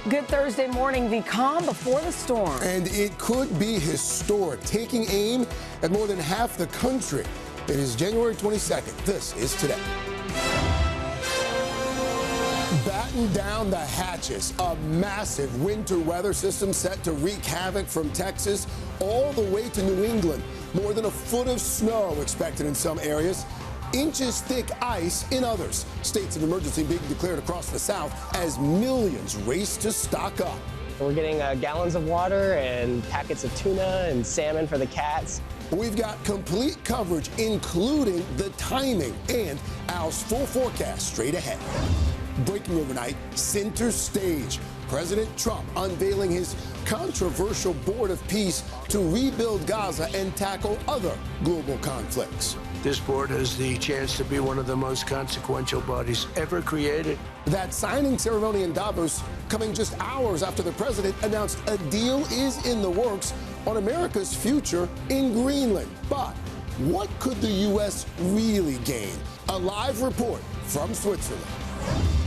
Good Thursday morning, the calm before the storm. And it could be historic, taking aim at more than half the country. It is January 22nd. This is Today. Batten down the hatches. A massive winter weather system set to wreak havoc from Texas all the way to New England. More than a foot of snow expected in some areas. Inches thick ice in others. States of emergency being declared across the South as millions race to stock up. We're getting gallons of water and packets of tuna and salmon for the cats. We've got complete coverage, including the timing and Al's full forecast straight ahead. Breaking overnight, center stage. President Trump unveiling his controversial board of peace to rebuild Gaza and tackle other global conflicts. This board has the chance to be one of the most consequential bodies ever created. That signing ceremony in Davos coming just hours after the president announced a deal is in the works on America's future in Greenland. But what could the U.S. really gain? A live report from Switzerland.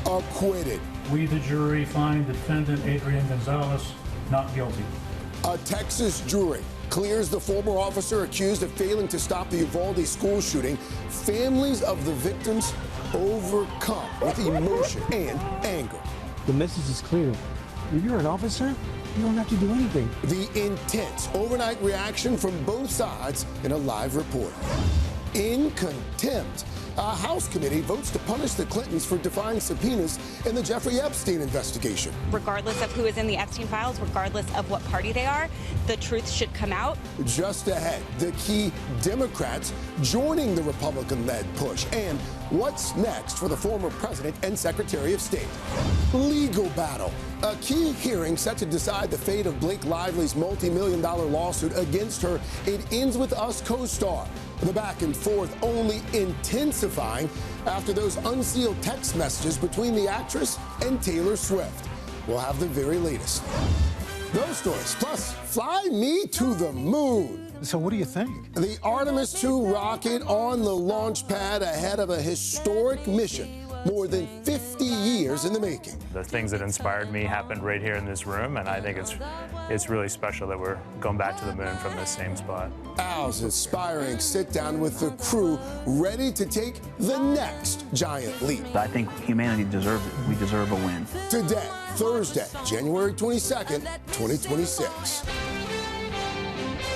Acquitted. We, the jury, find defendant Adrian Gonzalez not guilty. A Texas jury clears the former officer accused of failing to stop the Uvalde school shooting. Families of the victims overcome with emotion and anger. The message is clear. If you're an officer, you don't have to do anything. The intense overnight reaction from both sides in a live report. In contempt, a House committee votes to punish the Clintons for defying subpoenas in the Jeffrey Epstein investigation. Regardless of who is in the Epstein files, regardless of what party they are, the truth should come out. Just ahead, the key Democrats joining the Republican-led push. And what's next for the former president and Secretary of State? Legal battle. A key hearing set to decide the fate of Blake Lively's multi-million-dollar lawsuit against her. It ends with Us co-star. The back and forth only intensifying after those unsealed text messages between the actress and Taylor Swift. We'll have the very latest. Those stories, plus fly me to the moon. So what do you think? The Artemis II rocket on the launch pad ahead of a historic mission. More than 50 years in the making. The things that inspired me happened right here in this room, and I think it's really special that we're going back to the moon from this same spot. Al's inspiring sit-down with the crew ready to take the next giant leap. I think humanity deserves it. We deserve a win. Today, Thursday, January 22nd, 2026.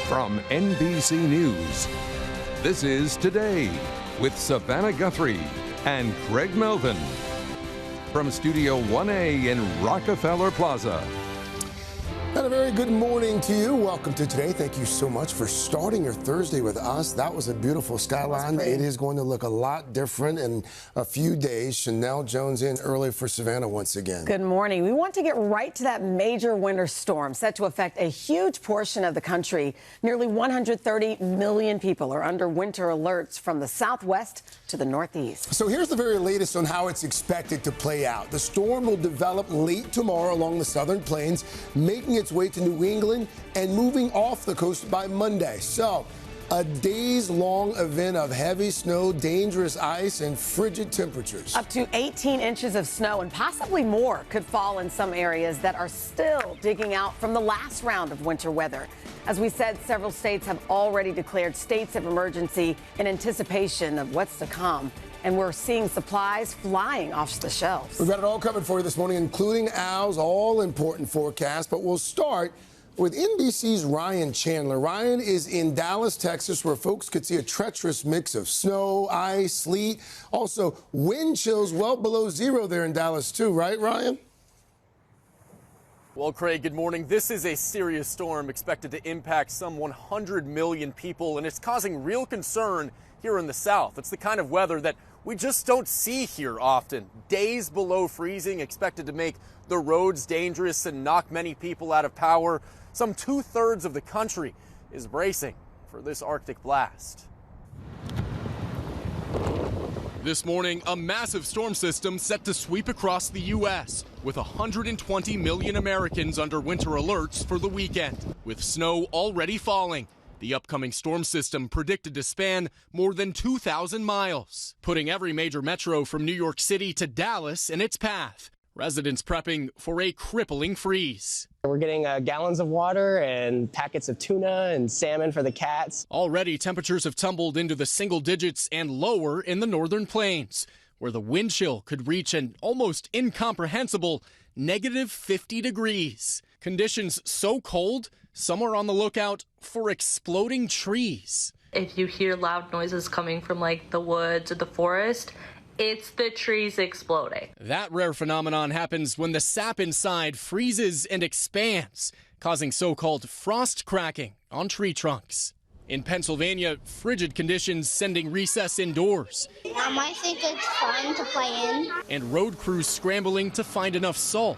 From NBC News, this is Today with Savannah Guthrie and Craig Melvin from Studio 1A in Rockefeller Plaza. And a very good morning to you. Welcome to Today. Thank you so much for starting your Thursday with us. That was a beautiful skyline. It is going to look a lot different in a few days. Chanel Jones in early for Savannah once again. Good morning. We want to get right to that major winter storm set to affect a huge portion of the country. Nearly 130 million people are under winter alerts from the southwest to the northeast. So here's the very latest on how it's expected to play out. The storm will develop late tomorrow along the southern plains, making its way to New England and moving off the coast by Monday. So a days-long event of heavy snow, dangerous ice, and frigid temperatures. Up to 18 inches of snow and possibly more could fall in some areas that are still digging out from the last round of winter weather. As we said, several states have already declared states of emergency in anticipation of what's to come. And we're seeing supplies flying off the shelves. We've got it all covered for you this morning, including Al's all-important forecast. But we'll start with NBC's Ryan Chandler. Ryan is in Dallas, Texas, where folks could see a treacherous mix of snow, ice, sleet, also wind chills well below zero there in Dallas, too. Right, Ryan? Well, Craig, good morning. This is a serious storm expected to impact some 100 million people, and it's causing real concern here in the South. It's the kind of weather that we just don't see here often. Days below freezing expected to make the roads dangerous and knock many people out of power. Some 2/3 of the country is bracing for this Arctic blast. This morning, a massive storm system set to sweep across the U.S., with 120 million Americans under winter alerts for the weekend. With snow already falling, the upcoming storm system predicted to span more than 2,000 miles, putting every major metro from New York City to Dallas in its path. residents prepping for a crippling freeze. We're getting gallons of water and packets of tuna and salmon for the cats. Already, temperatures have tumbled into the single digits and lower in the northern plains, where the wind chill could reach an almost incomprehensible -50 degrees. Conditions so cold, some are on the lookout for exploding trees. If you hear loud noises coming from like the woods or the forest, it's the trees exploding. That rare phenomenon happens when the sap inside freezes and expands, causing so-called frost cracking on tree trunks. In Pennsylvania, frigid conditions sending recess indoors. I think it's fun to play in. And road crews scrambling to find enough salt.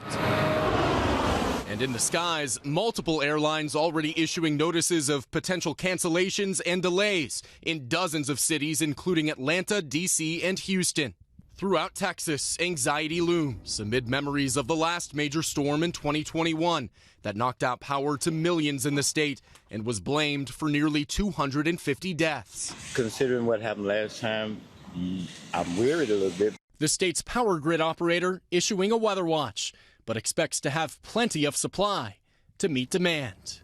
And in the skies, multiple airlines already issuing notices of potential cancellations and delays in dozens of cities, including Atlanta, D.C., and Houston. Throughout Texas, anxiety looms amid memories of the last major storm in 2021 that knocked out power to millions in the state and was blamed for nearly 250 deaths. Considering what happened last time, I'm worried a little bit. The state's power grid operator issuing a weather watch, but expects to have plenty of supply to meet demand.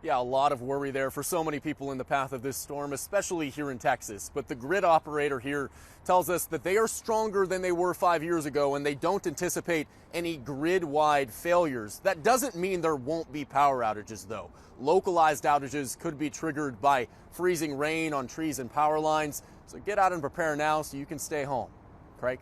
Yeah, a lot of worry there for so many people in the path of this storm, especially here in Texas. But the grid operator here tells us that they are stronger than they were 5 years ago, and they don't anticipate any grid-wide failures. That doesn't mean there won't be power outages, though. Localized outages could be triggered by freezing rain on trees and power lines. So get out and prepare now so you can stay home. Craig?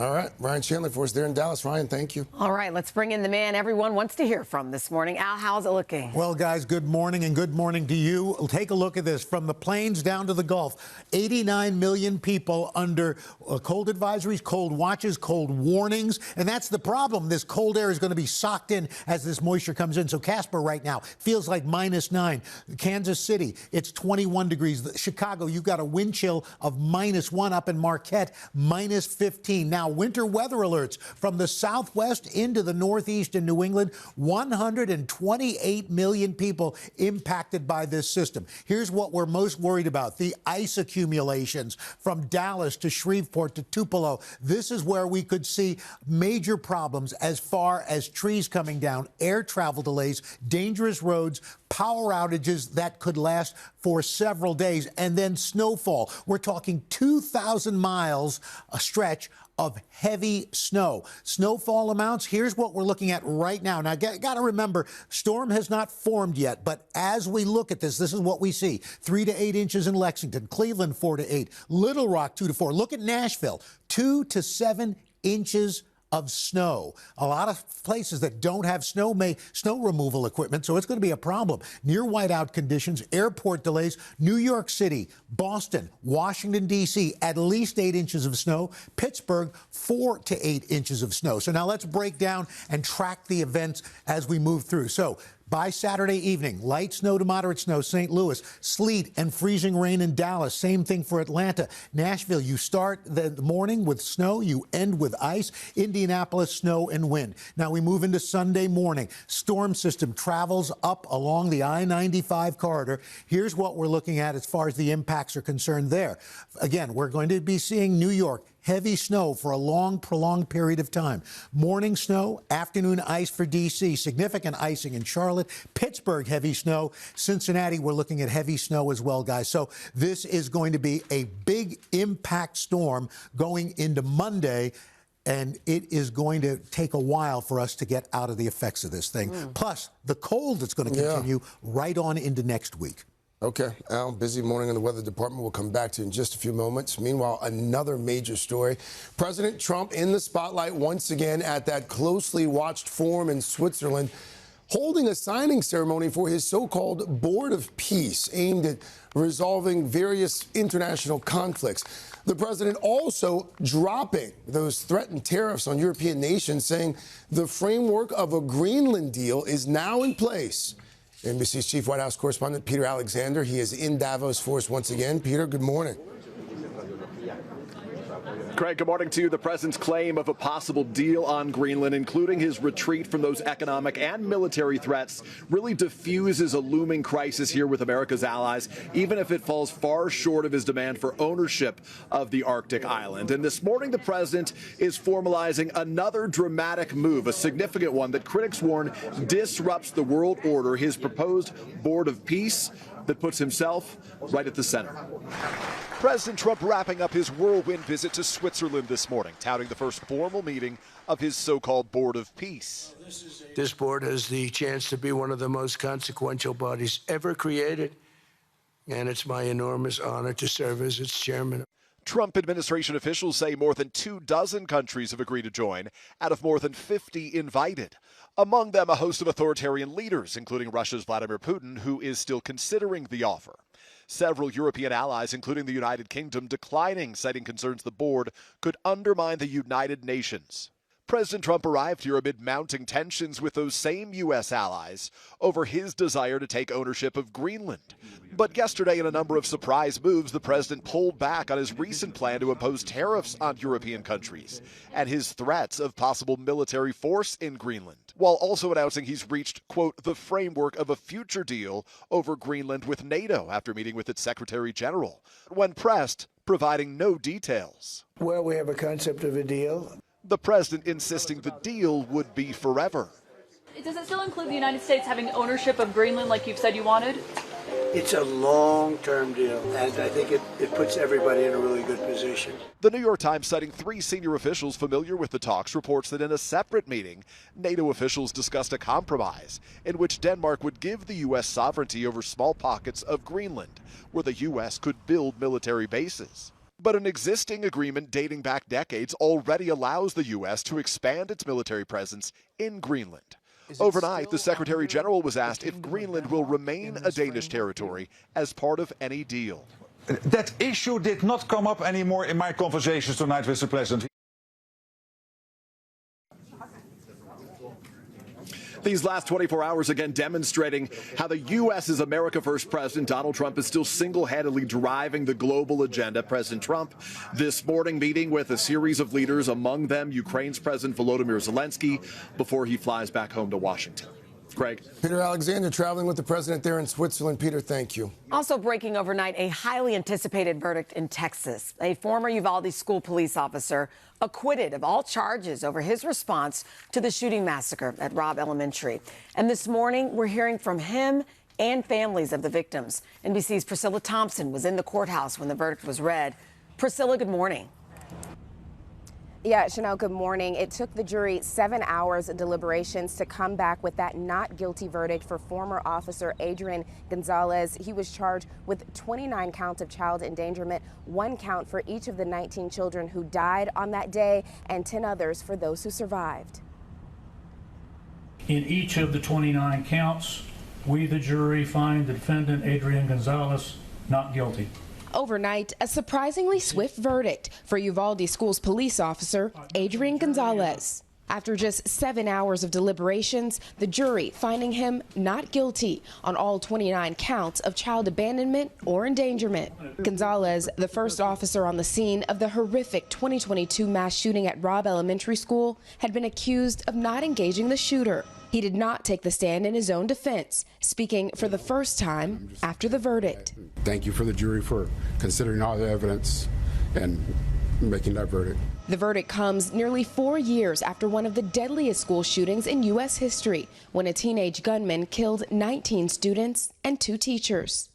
All right, Ryan Chandler for us there in Dallas. Ryan, thank you. All right, let's bring in the man everyone wants to hear from this morning. Al, how's it looking? Well, guys, good morning and good morning to you. Take a look at this. From the plains down to the Gulf, 89 million people under cold advisories, cold watches, cold warnings. And that's the problem. This cold air is going to be socked in as this moisture comes in. So Casper right now feels like -9. Kansas City, it's 21 degrees. Chicago, you've got a wind chill of -1 up in Marquette, -15. Now, winter weather alerts from the southwest into the northeast and New England. 128 million people impacted by this system. Here's what we're most worried about: the ice accumulations from Dallas to Shreveport to Tupelo. This is where we could see major problems as far as trees coming down, air travel delays, dangerous roads, power outages that could last for several days, and then snowfall. We're talking 2,000 miles a stretch of heavy snow. Snowfall amounts, here's what we're looking at right now. Now, got to remember, storm has not formed yet, but as we look at this is what we see. 3 to 8 inches in Lexington, Cleveland 4 to 8, Little Rock 2 to 4. Look at Nashville, 2 to 7 inches of snow. A lot of places that don't have snow removal equipment, so it's going to be a problem. Near whiteout conditions, airport delays, New York City, Boston, Washington, D.C., at least 8 inches of snow. Pittsburgh, 4 to 8 inches of snow. So now let's break down and track the events as we move through. So by Saturday evening, light snow to moderate snow, St. Louis, sleet and freezing rain in Dallas. Same thing for Atlanta. Nashville, you start the morning with snow, you end with ice. Indianapolis, snow and wind. Now we move into Sunday morning. Storm system travels up along the I-95 corridor. Here's what we're looking at as far as the impacts are concerned there. Again, we're going to be seeing New York, heavy snow for a long, prolonged period of time. Morning snow, afternoon ice for D.C., significant icing in Charlotte. Pittsburgh, heavy snow. Cincinnati, we're looking at heavy snow as well, guys. So this is going to be a big impact storm going into Monday, and it is going to take a while for us to get out of the effects of this thing. Plus, the cold that's going to continue right on into next week. Okay, Al, busy morning in the Weather Department. We'll come back to you in just a few moments. Meanwhile, another major story. President Trump in the spotlight once again at that closely watched forum in Switzerland, holding a signing ceremony for his so-called Board of Peace aimed at resolving various international conflicts. The president also dropping those threatened tariffs on European nations, saying the framework of a Greenland deal is now in place. NBC's chief White House correspondent Peter Alexander, he is in Davos for us once again. Peter, good morning. Craig, good morning to you. The president's claim of a possible deal on Greenland, including his retreat from those economic and military threats, really diffuses a looming crisis here with America's allies, even if it falls far short of his demand for ownership of the Arctic island. And this morning, the president is formalizing another dramatic move, a significant one that critics warn disrupts the world order, his proposed Board of Peace that puts himself right at the center. President Trump wrapping up his whirlwind visit to Switzerland this morning, touting the first formal meeting of his so-called Board of Peace. This board has the chance to be one of the most consequential bodies ever created, and it's my enormous honor to serve as its chairman. Trump administration officials say more than 24 countries have agreed to join, out of more than 50 invited. Among them, a host of authoritarian leaders, including Russia's Vladimir Putin, who is still considering the offer. Several European allies, including the United Kingdom, declining, citing concerns the board could undermine the United Nations. President Trump arrived here amid mounting tensions with those same U.S. allies over his desire to take ownership of Greenland. But yesterday, in a number of surprise moves, the president pulled back on his recent plan to impose tariffs on European countries and his threats of possible military force in Greenland, while also announcing he's reached, quote, the framework of a future deal over Greenland with NATO after meeting with its Secretary General. When pressed, providing no details. Well, we have a concept of a deal. The president insisting the deal would be forever. Does it still include the United States having ownership of Greenland like you've said you wanted? It's a long-term deal, and I think it puts everybody in a really good position. The New York Times, citing 3 senior officials familiar with the talks, reports that in a separate meeting, NATO officials discussed a compromise in which Denmark would give the U.S. sovereignty over small pockets of Greenland, where the U.S. could build military bases. But an existing agreement dating back decades already allows the U.S. to expand its military presence in Greenland. Overnight, the Secretary General was asked if Greenland will remain a Danish territory as part of any deal. That issue did not come up anymore in my conversations tonight with the President. These last 24 hours again demonstrating how the U.S.'s America First President Donald Trump is still single-handedly driving the global agenda. President Trump this morning meeting with a series of leaders, among them Ukraine's President Volodymyr Zelensky, before he flies back home to Washington. Craig. Peter Alexander traveling with the president there in Switzerland. Peter, thank you. Also breaking overnight, a highly anticipated verdict in Texas. A former Uvalde school police officer acquitted of all charges over his response to the shooting massacre at Robb Elementary. And this morning, we're hearing from him and families of the victims. NBC's Priscilla Thompson was in the courthouse when the verdict was read. Priscilla, good morning. Yeah, Chanel, good morning. It took the jury 7 hours of deliberations to come back with that not guilty verdict for former officer Adrian Gonzalez. He was charged with 29 counts of child endangerment, 1 count for each of the 19 children who died on that day, and 10 others for those who survived. In each of the 29 counts, we, the jury, find the defendant, Adrian Gonzalez, not guilty. Overnight, a surprisingly swift verdict for Uvalde Schools police officer Adrian Gonzalez. After just 7 hours of deliberations, the jury finding him not guilty on all 29 counts of child abandonment or endangerment. Gonzalez, the first officer on the scene of the horrific 2022 mass shooting at Robb Elementary School, had been accused of not engaging the shooter. He did not take the stand in his own defense, speaking for the first time after the verdict. Thank you for the jury for considering all the evidence and making that verdict. The verdict comes nearly 4 years after one of the deadliest school shootings in U.S. history, when a teenage gunman killed 19 students and 2 teachers.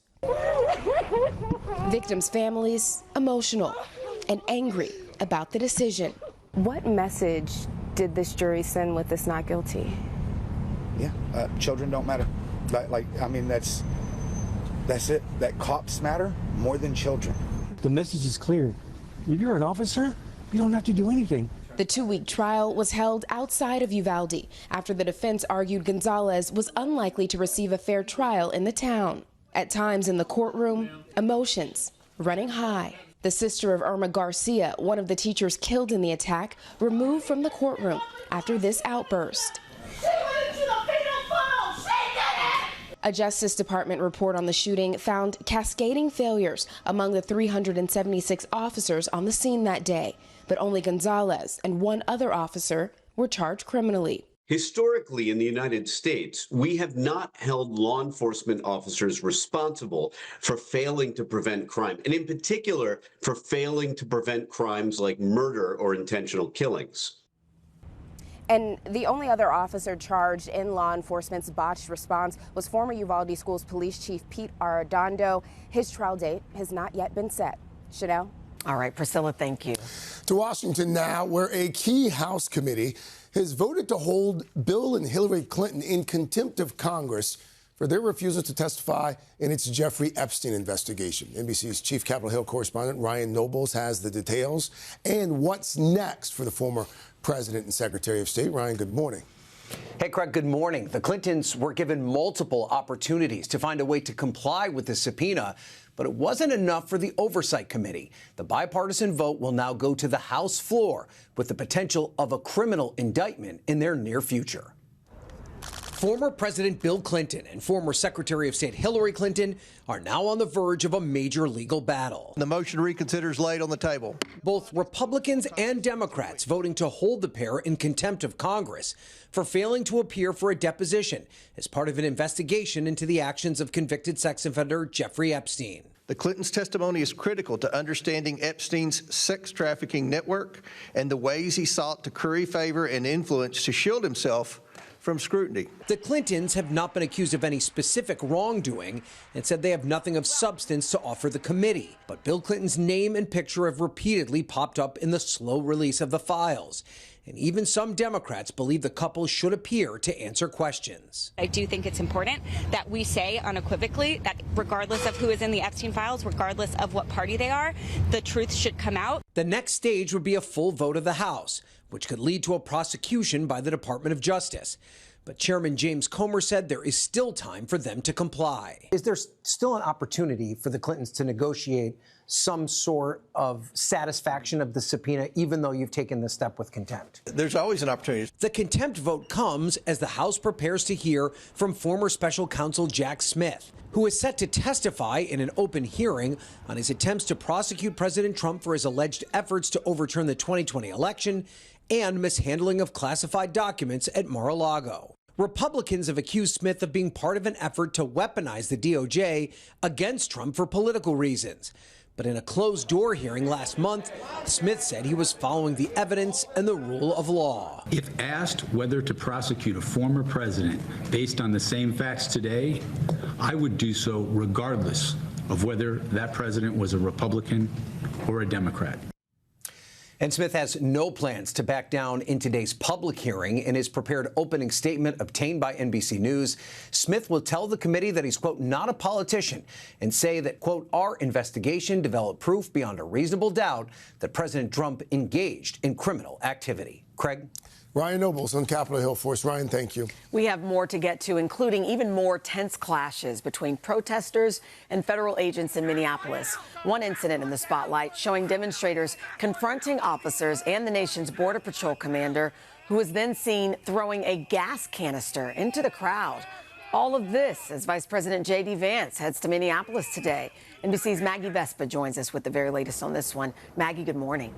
Victims' families emotional and angry about the decision. What message did this jury send with this not guilty? Yeah, children don't matter. I mean, that's it. That cops matter more than children. The message is clear. If you're an officer, you don't have to do anything. The 2-week trial was held outside of Uvalde after the defense argued Gonzalez was unlikely to receive a fair trial in the town. At times in the courtroom, emotions running high. The sister of Irma Garcia, one of the teachers killed in the attack, removed from the courtroom after this outburst. A Justice Department report on the shooting found cascading failures among the 376 officers on the scene that day, but only Gonzalez and one other officer were charged criminally. Historically, in the United States, we have not held law enforcement officers responsible for failing to prevent crime, and in particular, for failing to prevent crimes like murder or intentional killings. And the only other officer charged in law enforcement's botched response was former Uvalde Schools Police Chief Pete Arredondo. His trial date has not yet been set. Chanel? All right, Priscilla, thank you. To Washington now, where a key House committee has voted to hold Bill and Hillary Clinton in contempt of Congress for their refusal to testify in its Jeffrey Epstein investigation. NBC's chief Capitol Hill correspondent Ryan Nobles has the details and what's next for the former President and Secretary of State. Ryan, good morning. Hey, Craig, good morning. The Clintons were given multiple opportunities to find a way to comply with the subpoena, but it wasn't enough for the Oversight Committee. The bipartisan vote will now go to the House floor with the potential of a criminal indictment in their near future. Former President Bill Clinton and former Secretary of State Hillary Clinton are now on the verge of a major legal battle. The motion to reconsider is laid on the table. Both Republicans and Democrats voting to hold the pair in contempt of Congress for failing to appear for a deposition as part of an investigation into the actions of convicted sex offender Jeffrey Epstein. The Clintons' testimony is critical to understanding Epstein's sex trafficking network and the ways he sought to curry favor and influence to shield himself from scrutiny. The Clintons have not been accused of any specific wrongdoing and said they have nothing of substance to offer the committee. But Bill Clinton's name and picture have repeatedly popped up in the slow release of the files. And even some Democrats believe the couple should appear to answer questions. I do think it's important that we say unequivocally that regardless of who is in the Epstein files, regardless of what party they are, the truth should come out. The next stage would be a full vote of the House, which could lead to a prosecution by the Department of Justice. But Chairman James Comer said there is still time for them to comply. Is there still an opportunity for the Clintons to negotiate some sort of satisfaction of the subpoena, even though you've taken this step with contempt? There's always an opportunity. The contempt vote comes as the House prepares to hear from former special counsel Jack Smith, who is set to testify in an open hearing on his attempts to prosecute President Trump for his alleged efforts to overturn the 2020 election and mishandling of classified documents at Mar-a-Lago. Republicans have accused Smith of being part of an effort to weaponize the DOJ against Trump for political reasons. But in a closed-door hearing last month, Smith said he was following the evidence and the rule of law. If asked whether to prosecute a former president based on the same facts today, I would do so regardless of whether that president was a Republican or a Democrat. And Smith has no plans to back down in today's public hearing. In his prepared opening statement obtained by NBC News, Smith will tell the committee that he's, quote, not a politician and say that, quote, our investigation developed proof beyond a reasonable doubt that President Trump engaged in criminal activity. Craig? Ryan Nobles on Capitol Hill for us. Ryan, thank you. We have more to get to, including even more tense clashes between protesters and federal agents in Minneapolis. One incident in the spotlight showing demonstrators confronting officers and the nation's Border Patrol commander, who was then seen throwing a gas canister into the crowd. All of this as Vice President J.D. Vance heads to Minneapolis today. NBC's Maggie Vespa joins us with the very latest on this one. Maggie, good morning.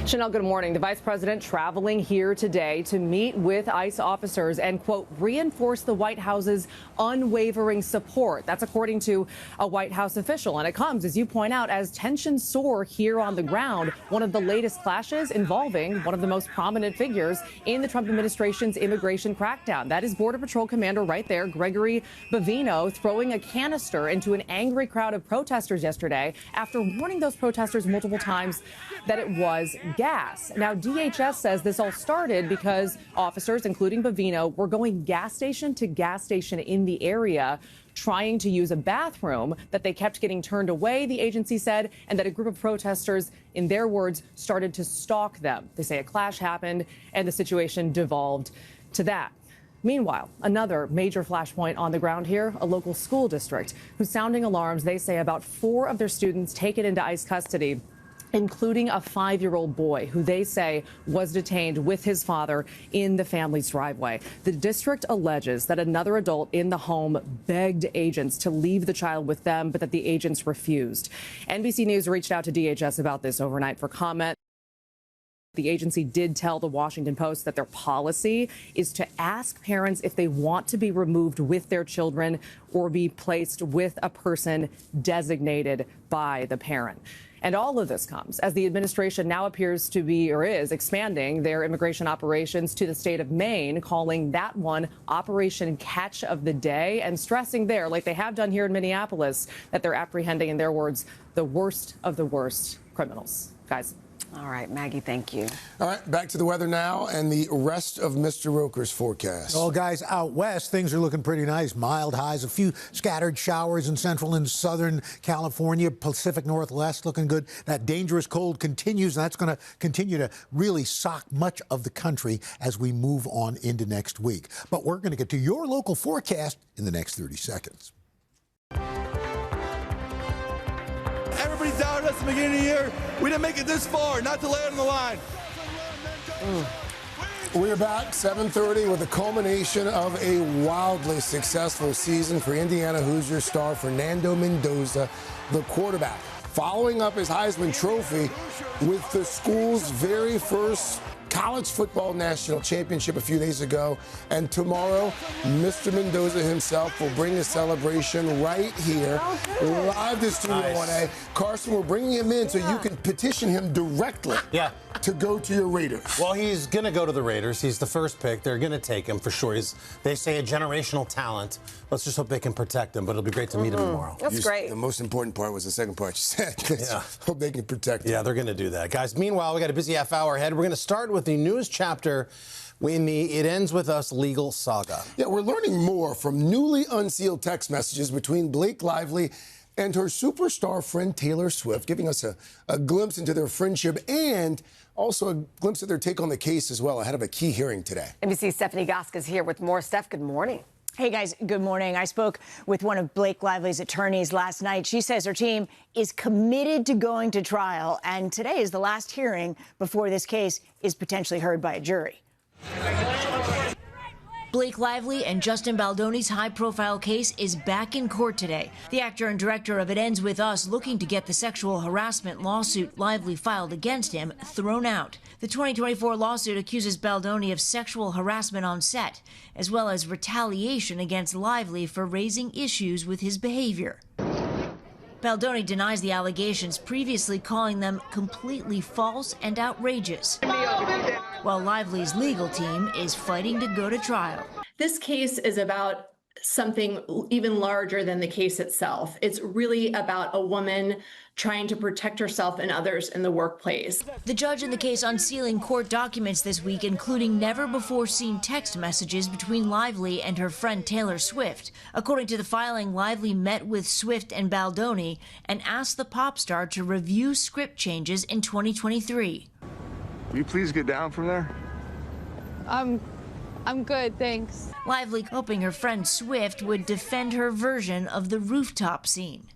Chanel, good morning. The vice president traveling here today to meet with ICE officers and, quote, reinforce the White House's unwavering support. That's according to a White House official. And it comes, as you point out, as tensions soar here on the ground. One of the latest clashes involving one of the most prominent figures in the Trump administration's immigration crackdown. That is Border Patrol commander right there, Gregory Bavino, throwing a canister into an angry crowd of protesters yesterday after warning those protesters multiple times that it was gas. Now, DHS says this all started because officers, including Bavino, were going gas station to gas station in the area, trying to use a bathroom that they kept getting turned away, the agency said, and that a group of protesters, in their words, started to stalk them. They say a clash happened and the situation devolved to that. Meanwhile, another major flashpoint on the ground here, a local school district who's sounding alarms, they say, about 4 of their students taken into ICE custody including a 5-year-old boy who they say was detained with his father in the family's driveway. The district alleges that another adult in the home begged agents to leave the child with them, but that the agents refused. NBC News reached out to DHS about this overnight for comment. The agency did tell the Washington Post that their policy is to ask parents if they want to be removed with their children or be placed with a person designated by the parent. And all of this comes as the administration now appears to be, or is, expanding their immigration operations to the state of Maine, calling that one Operation Catch of the Day, and stressing there, like they have done here in Minneapolis, that they're apprehending, in their words, the worst of the worst criminals. Guys. All right, Maggie, thank you. All right, back to the weather now and the rest of Mr. Roker's forecast. Well, guys, out west, things are looking pretty nice. Mild highs, a few scattered showers in central and southern California, Pacific Northwest looking good. That dangerous cold continues, and that's going to continue to really sock much of the country as we move on into next week. But we're going to get to your local forecast in the next 30 seconds. Everybody doubted us at the beginning of the year. We didn't make it this far, not to lay it on the line. We're back 7:30 with the culmination of a wildly successful season for Indiana Hoosier star Fernando Mendoza, the quarterback, following up his Heisman Trophy with the school's very first college football national championship a few days ago. And tomorrow, Mr. Mendoza himself will bring a celebration right here, live to Studio 1A. Carson, we're bringing him in so you can petition him directly to go to your Raiders. Well, he's going to go to the Raiders. He's the first pick. They're going to take him for sure. He's, they say, a generational talent. Let's just hope they can protect him, but it'll be great to meet him tomorrow. That's great. The most important part was the second part you said. Hope they can protect him. Yeah, they're going to do that. Guys, meanwhile, we got a busy half hour ahead. We're going to start with the newest chapter in the It Ends With Us legal saga. Yeah, we're learning more from newly unsealed text messages between Blake Lively and her superstar friend Taylor Swift, giving us a glimpse into their friendship and also a glimpse of their take on the case as well ahead of a key hearing today. NBC's Stephanie Gosk is here with more. Steph, good morning. Hey, guys, good morning. I spoke with one of Blake Lively's attorneys last night. She says her team is committed to going to trial, and today is the last hearing before this case is potentially heard by a jury. Blake Lively and Justin Baldoni's high-profile case is back in court today. The actor and director of It Ends With Us looking to get the sexual harassment lawsuit Lively filed against him thrown out. The 2024 lawsuit accuses Baldoni of sexual harassment on set, as well as retaliation against Lively for raising issues with his behavior. Baldoni denies the allegations, previously calling them completely false and outrageous, while Lively's legal team is fighting to go to trial. This case is about something even larger than the case itself. It's really about a woman trying to protect herself and others in the workplace. The judge in the case unsealing court documents this week, including never-before-seen text messages between Lively and her friend Taylor Swift. According to the filing, Lively met with Swift and Baldoni and asked the pop star to review script changes in 2023. Will you please get down from there? I'm good, thanks. Lively hoping her friend Swift would defend her version of the rooftop scene.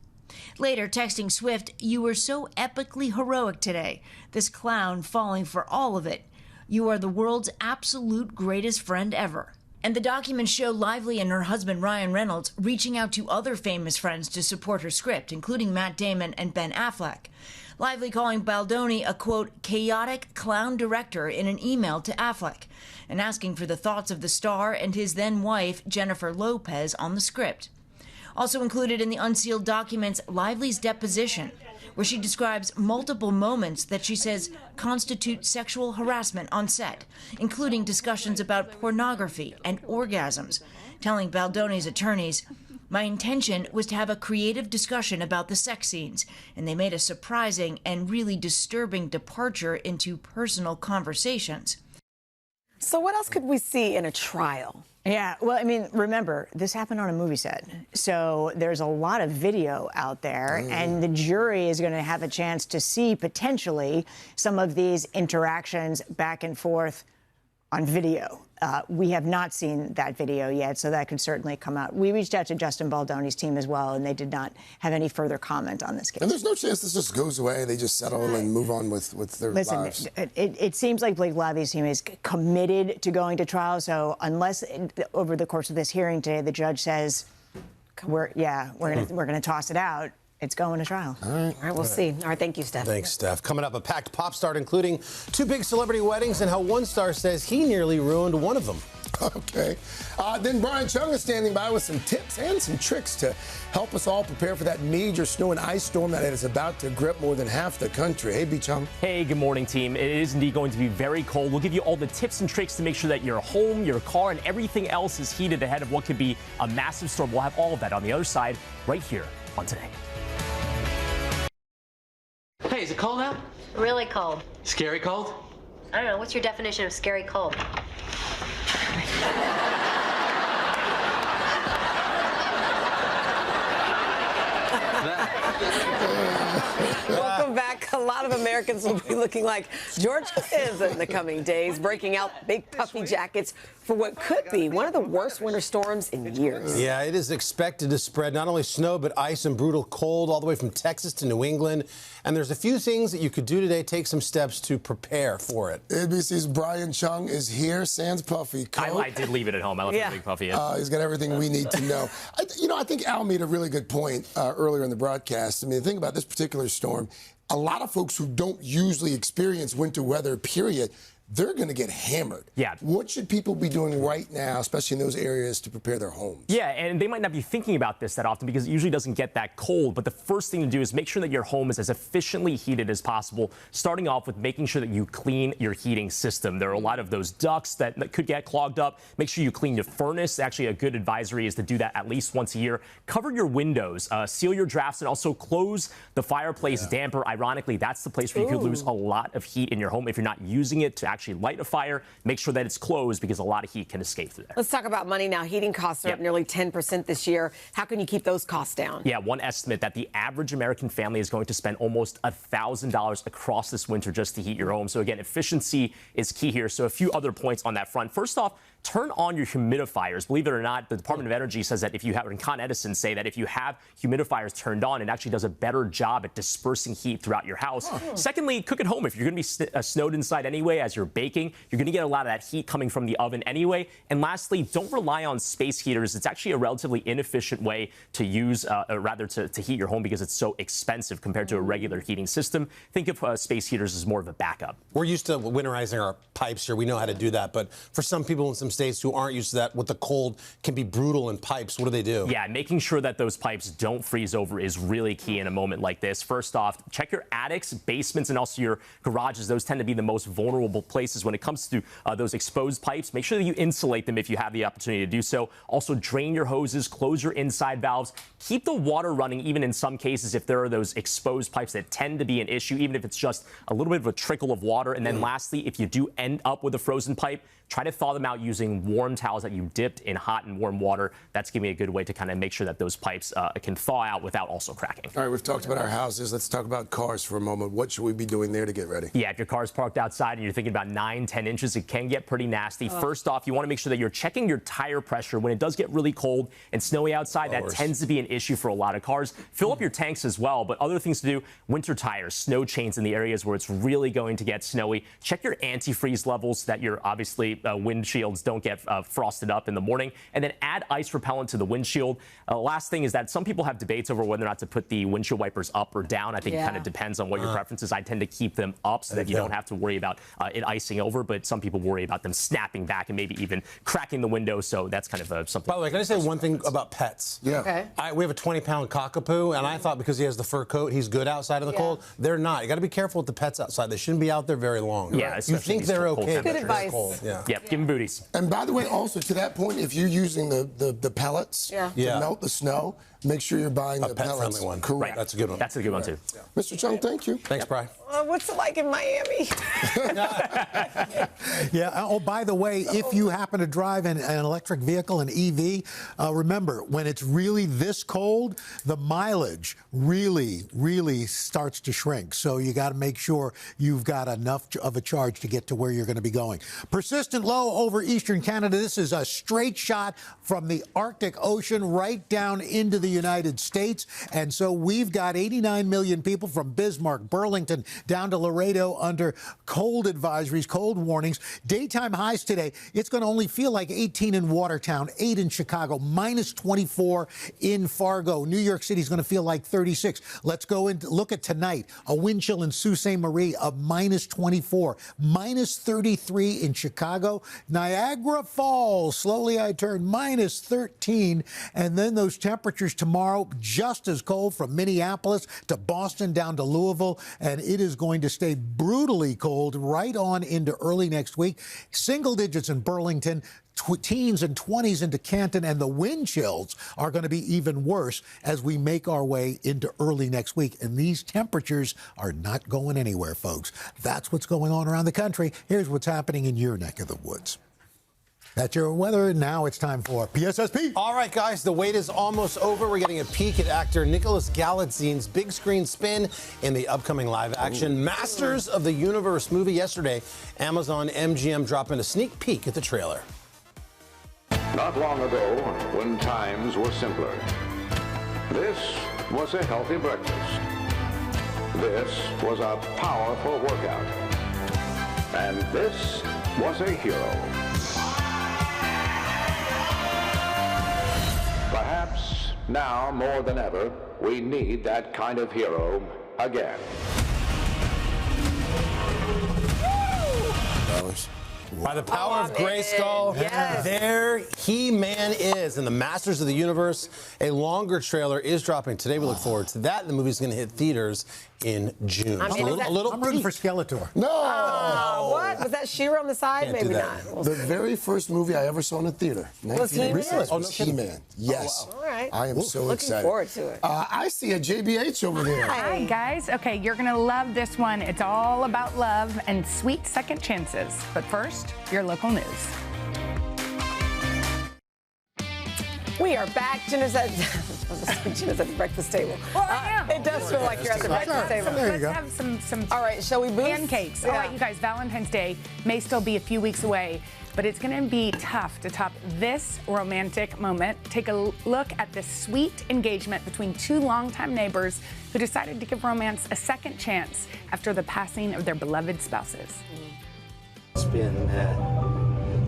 Later, texting Swift, "You were so epically heroic today. This clown falling for all of it. You are the world's absolute greatest friend ever." And the documents show Lively and her husband Ryan Reynolds reaching out to other famous friends to support her script, including Matt Damon and Ben Affleck. Lively calling Baldoni a, quote, chaotic clown director in an email to Affleck, and asking for the thoughts of the star and his then-wife, Jennifer Lopez, on the script. Also included in the unsealed documents, Lively's deposition, where she describes multiple moments that she says constitute sexual harassment on set, including discussions about pornography and orgasms, telling Baldoni's attorneys, "My intention was to have a creative discussion about the sex scenes, and they made a surprising and really disturbing departure into personal conversations." So what else could we see in a trial? Yeah, well, I mean, remember, this happened on a movie set. So there's a lot of video out there, and the jury is going to have a chance to see potentially some of these interactions back and forth on video. We have not seen that video yet, so that could certainly come out. We reached out to Justin Baldoni's team as well, and they did not have any further comment on this case. And there's no chance this just goes away. They just settle and move on with their lives. It seems like Blake Lively's team is committed to going to trial. So unless over the course of this hearing today, the judge says, we're gonna toss it out, it's going to trial. All right, we'll see. All right, thank you, Steph. Thanks, Steph. Coming up, a packed pop star, including 2 big celebrity weddings, and how one star says he nearly ruined one of them. Okay. Then Brian Chung is standing by with some tips and some tricks to help us all prepare for that major snow and ice storm that is about to grip more than half the country. Hey, B. Chung. Hey, good morning, team. It is indeed going to be very cold. We'll give you all the tips and tricks to make sure that your home, your car, and everything else is heated ahead of what could be a massive storm. We'll have all of that on the other side right here on Today. Hey, is it cold out? Really cold. Scary cold? I don't know. What's your definition of scary cold? Welcome back. A lot of Americans will be looking like George Costanza in the coming days, breaking out big puffy jackets for what could be one of the worst winter storms in years. Yeah, it is expected to spread not only snow, but ice and brutal cold all the way from Texas to New England. And there's a few things that you could do today, take some steps to prepare for it. ABC's Brian Chung is here, sans puffy coat. I did leave it at home. I left the big puffy in. He's got everything we need to know. I think Al made a really good point earlier in the broadcast. I mean, the thing about this particular storm, a lot of folks who don't usually experience winter weather, period, they're going to get hammered. Yeah. What should people be doing right now, especially in those areas, to prepare their homes? Yeah, and they might not be thinking about this that often because it usually doesn't get that cold. But the first thing to do is make sure that your home is as efficiently heated as possible, starting off with making sure that you clean your heating system. There are a lot of those ducts that could get clogged up. Make sure you clean your furnace. Actually, a good advisory is to do that at least once a year. Cover your windows, seal your drafts, and also close the fireplace damper. Ironically, that's the place where you could lose a lot of heat in your home if you're not using it to actually light a fire. Make sure that it's closed because a lot of heat can escape through there. Let's talk about money now. Heating costs are up nearly 10% this year. How can you keep those costs down? Yeah, one estimate that the average American family is going to spend almost $1,000 across this winter just to heat your home. So again, efficiency is key here. So a few other points on that front. First off, turn on your humidifiers. Believe it or not, the Department of Energy says that if you have, and Con Edison say that if you have humidifiers turned on, it actually does a better job at dispersing heat throughout your house. Secondly, cook at home. If you're going to be snowed inside anyway as you're baking, you're going to get a lot of that heat coming from the oven anyway. And lastly, don't rely on space heaters. It's actually a relatively inefficient way to use, to heat your home because it's so expensive compared to a regular heating system. Think of space heaters as more of a backup. We're used to winterizing our pipes here. We know how to do that. But for some people in some states who aren't used to that, with the cold can be brutal in pipes. What do they do? Yeah, making sure that those pipes don't freeze over is really key in a moment like this. First off, check your attics, basements, and also your garages. Those tend to be the most vulnerable places when it comes to those exposed pipes. Make sure that you insulate them if you have the opportunity to do so. Also, drain your hoses, close your inside valves, keep the water running even in some cases if there are those exposed pipes that tend to be an issue, even if it's just a little bit of a trickle of water. And then lastly, if you do end up with a frozen pipe, try to thaw them out using warm towels that you dipped in hot and warm water. That's giving me a good way to kind of make sure that those pipes can thaw out without also cracking. All right, we've talked about our houses. Let's talk about cars for a moment. What should we be doing there to get ready? Yeah, if your car's parked outside and you're thinking about 9-10 inches, it can get pretty nasty. First off, you want to make sure that you're checking your tire pressure. When it does get really cold and snowy outside, that tends to be an issue for a lot of cars. Fill up your tanks as well, but other things to do, winter tires, snow chains in the areas where it's really going to get snowy. Check your antifreeze levels so that your obviously windshields don't get frosted up in the morning, and then add ice repellent to the windshield. Last thing is that some people have debates over whether or not to put the windshield wipers up or down. I think it kind of depends on what your preference is. I tend to keep them up so that you don't have to worry about it icing over, but some people worry about them snapping back and maybe even cracking the window, so that's kind of something. By the way, can I say one thing about pets? Yeah. Okay. We have a 20-pound cockapoo, and I thought because he has the fur coat, he's good outside in the cold. They're not. You got to be careful with the pets outside. They shouldn't be out there very long. Yeah, you think they're okay. Good advice. Yeah. Yep, give them booties. And by the way, also to that point, if you're using the pellets to melt the snow, make sure you're buying the pellets. One. Correct. Right. That's a good one. That's a good one, too. Yeah. Mr. Chung, thank you. Thanks, Brian. What's it like in Miami? Yeah. Oh, by the way, if you happen to drive an electric vehicle, an EV, remember, when it's really this cold, the mileage really starts to shrink. So you got to make sure you've got enough of a charge to get to where you're going to be going. Persistent low over eastern Canada. This is a straight shot from the Arctic Ocean right down into the United States. And so we've got 89 million people from Bismarck, Burlington, down to Laredo under cold advisories, cold warnings. Daytime highs today, it's going to only feel like 18 in Watertown, 8 in Chicago, minus 24 in Fargo. New York City is going to feel like 36. Let's go and look at tonight. A wind chill in Sault Ste. Marie of minus 24, minus 33 in Chicago. Niagara Falls, slowly I turn, minus 13. And then those temperatures tomorrow, just as cold from Minneapolis to Boston down to Louisville. And it is going to stay brutally cold right on into early next week. Single digits in Burlington, teens and 20s into Canton, and the wind chills are going to be even worse as we make our way into early next week. And these temperatures are not going anywhere, folks. That's what's going on around the country. Here's what's happening in your neck of the woods. That's your weather. Now it's time for PSSP. All right, guys, the wait is almost over. We're getting a peek at actor Nicholas Galadzin's big screen spin in the upcoming live-action Masters of the Universe movie. Yesterday, Amazon MGM dropping a sneak peek at the trailer. Not long ago, when times were simpler, this was a healthy breakfast. This was a powerful workout. And this was a hero. Perhaps now more than ever, we need that kind of hero again. By the power of Grayskull, there He-Man is in the Masters of the Universe. A longer trailer is dropping today. We look forward to that. The movie's going to hit theaters in June. I mean, I'm rooting for Skeletor. No! Oh, what? Was that She-Ra on the side? Can't Maybe do that. not. The very first movie I ever saw in a theater. Was He-Man? Was He-Man. Yes. Oh, wow. All right. I am so Looking excited. forward to it. I see a JBH over there. Hi, guys. Okay, you're going to love this one. It's all about love and sweet second chances. But first, your local news. We are back. Jenna's at the breakfast table. Well, it does feel like you're at the breakfast table. There you go. Let's have some all right, shall we boost? Pancakes. Yeah. All right, you guys, Valentine's Day may still be a few weeks away, but it's going to be tough to top this romantic moment. Take a look at this sweet engagement between two longtime neighbors who decided to give romance a second chance after the passing of their beloved spouses. It's been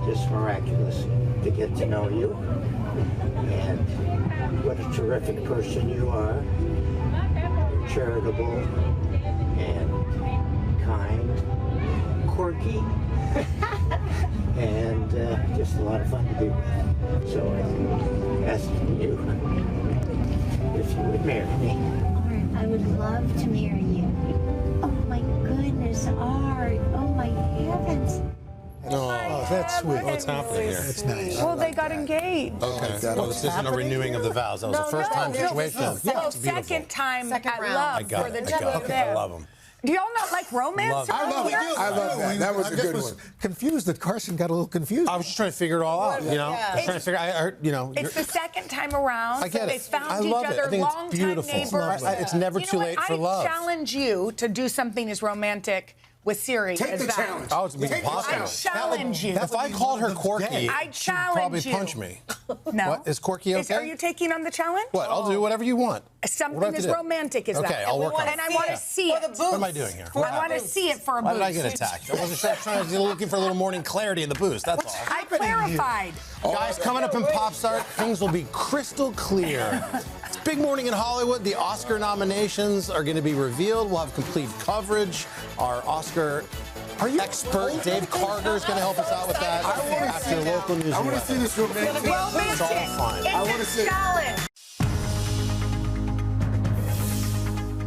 just miraculous to get to know you, and what a terrific person you are. You're charitable and kind, quirky, and just a lot of fun to be with. So I'm asking you if you would marry me. I would love to marry you. Oh my goodness, Art. Oh my heavens. Oh, that's sweet. What's happening here? That's nice. Well, they got engaged. Okay. Well, this isn't a renewing of the vows. That was a first-time situation. So It's beautiful. second time at round. love I got for the it. two I got of it. them. I love them. Do y'all not like romance? Love it. I love it. I love that. That was a good one. Confused that Carson got a little confused. I was just trying to figure it all out, you know? I was trying to figure I heard, you know. It's the second time around. I get so it. They found I each love it. other, I think it's longtime beautiful. neighbors. It's never You know too what? late for love. I challenge you to do something as romantic with Siri Take as the that. challenge. Oh, it's impossible. I challenge you. If I called her quirky, I she'd challenge probably you. punch me. No. What? Is quirky okay? Are you taking on the challenge? What? I'll do whatever you want. What do I Something have to as do? romantic as that. Okay, I'll work on it. And I want to see it. What am I doing here? I want to see it for a Why boost. did I get attacked? I wasn't sure. I was trying to looking for a little morning clarity in the boost. That's all. I clarified. Guys, coming up in Pop Start, things will be crystal clear. It's a big morning in Hollywood. The Oscar nominations are going to be revealed. We'll have complete coverage. Our Oscar expert, Dave Carter, is going to help us out with that after the local news. I want to see this romantic. It's all fine. I want to see.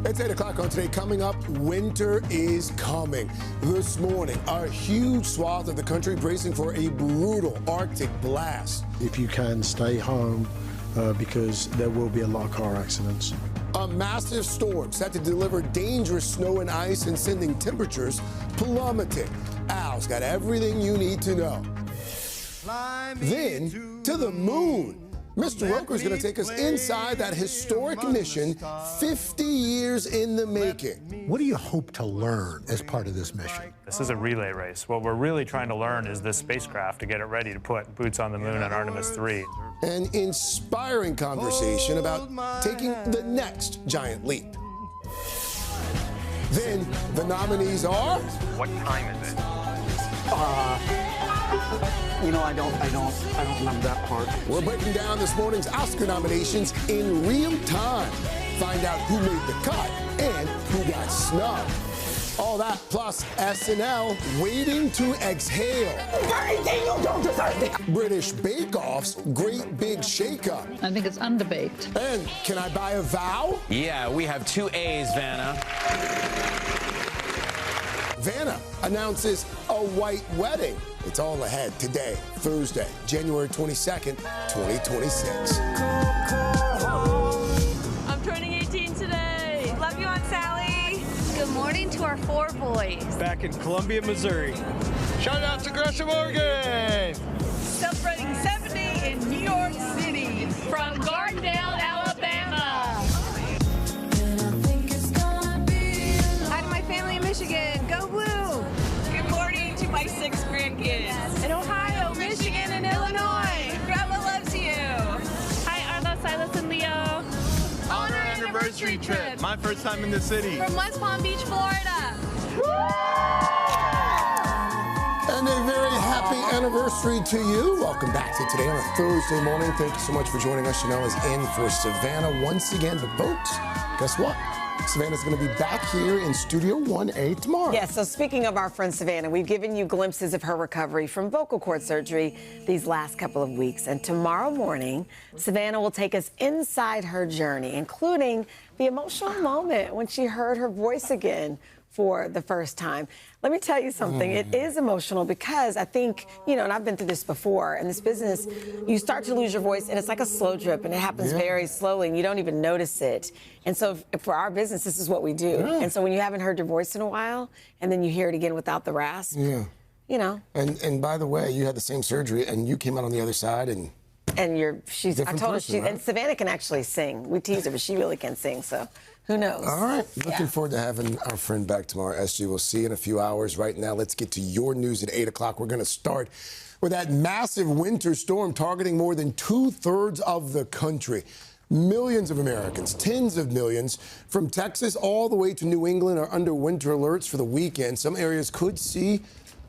It's 8 o'clock on today. Coming up, winter is coming. This morning, a huge swath of the country bracing for a brutal Arctic blast. If you can, stay home because there will be a lot of car accidents. A massive storm set to deliver dangerous snow and ice and sending temperatures plummeting. Al's got everything you need to know. Then to the moon. Mr. Roker is going to take us inside that historic mission 50 years in the making. What do you hope to learn as part of this mission? This is a relay race. What we're really trying to learn is this spacecraft to get it ready to put boots on the moon on Artemis 3. An inspiring conversation about taking the next giant leap. Then the nominees are... What time is it? I don't remember that part. We're breaking down this morning's Oscar nominations in real time. Find out who made the cut and who got snubbed. All that plus SNL waiting to exhale. You don't deserve it. British Bake Off's Great Big Shakeup. I think it's underbaked. And can I buy a vow? Yeah, we have 2 A's, Vanna. Vanna announces a white wedding. It's all ahead today, Thursday, January 22nd, 2026. I'm turning 18 today. Love you, Aunt Sally. Good morning to our 4 boys. Back in Columbia, Missouri. Shout out to Gresham, Oregon. Celebrating 70 in New York City. From Gardendale, Alabama. Hi to my family in Michigan. Go Blue. Good morning to my 6 grandkids. In Ohio, Michigan, and Illinois. Grandma loves you. Hi, Arlo, Silas, and Leo. On our anniversary trip. My first time in the city. From West Palm Beach, Florida. And a very happy anniversary to you. Welcome back to Today on a Thursday morning. Thank you so much for joining us. Chanel is in for Savannah once again. But folks, guess what? Savannah's going to be back here in Studio 1A tomorrow. Yes, so speaking of our friend Savannah, we've given you glimpses of her recovery from vocal cord surgery these last couple of weeks. And tomorrow morning, Savannah will take us inside her journey, including the emotional moment when she heard her voice again for the first time. Let me tell you something. It is emotional because I think, and I've been through this before. In this business, you start to lose your voice, and it's like a slow drip, and it happens very slowly, and you don't even notice it. And so for our business, this is what we do. Yeah. And so when you haven't heard your voice in a while, and then you hear it again without the rasp, And by the way, you had the same surgery, and you came out on the other side, and I told her and Savannah can actually sing. We tease her, but she really can sing, so who knows? All right. Looking forward to having our friend back tomorrow, SG. We'll see you in a few hours. Right now, let's get to your news at 8 o'clock. We're going to start with that massive winter storm targeting more than 2/3 of the country. Millions of Americans, tens of millions, from Texas all the way to New England are under winter alerts for the weekend. Some areas could see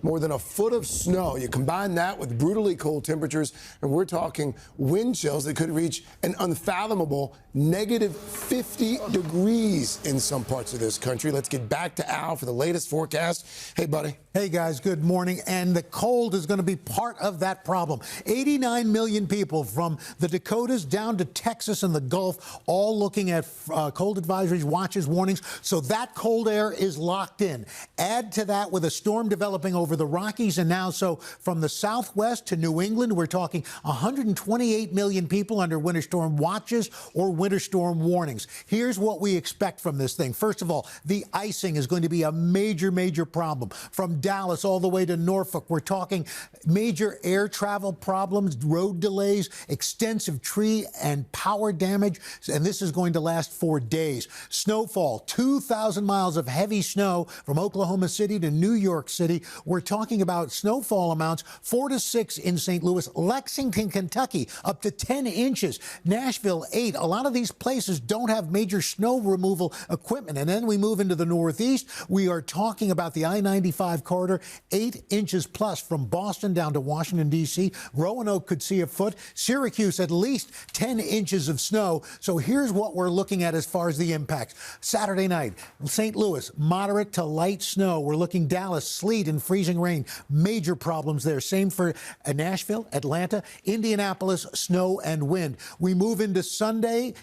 more than a foot of snow. You combine that with brutally cold temperatures, and we're talking wind chills that could reach an unfathomable -50 degrees in some parts of this country. Let's get back to Al for the latest forecast. Hey, buddy. Hey, guys, good morning. And the cold is going to be part of that problem. 89 million people from the Dakotas down to Texas and the Gulf, all looking at cold advisories, watches, warnings. So that cold air is locked in. Add to that with a storm developing over the Rockies, and now so from the Southwest to New England, we're talking 128 million people under winter storm watches or winter storm warnings. Here's what we expect from this thing. First of all, the icing is going to be a major, major problem. From Dallas all the way to Norfolk, we're talking major air travel problems, road delays, extensive tree and power damage, and this is going to last for days. Snowfall, 2,000 miles of heavy snow from Oklahoma City to New York City. We're talking about snowfall amounts 4 to 6 in St. Louis, Lexington, Kentucky, up to 10 inches, Nashville 8. A lot of these places don't have major snow removal equipment. And then we move into the Northeast. We are talking about the I-95 corridor, 8 inches plus from Boston down to Washington, D.C. Roanoke could see a foot. Syracuse, at least 10 inches of snow. So here's what we're looking at as far as the impacts. Saturday night, St. Louis, moderate to light snow. We're looking Dallas, sleet and freezing freezing rain. Major problems there. Same for Nashville, Atlanta, Indianapolis, snow and wind. We move into Sunday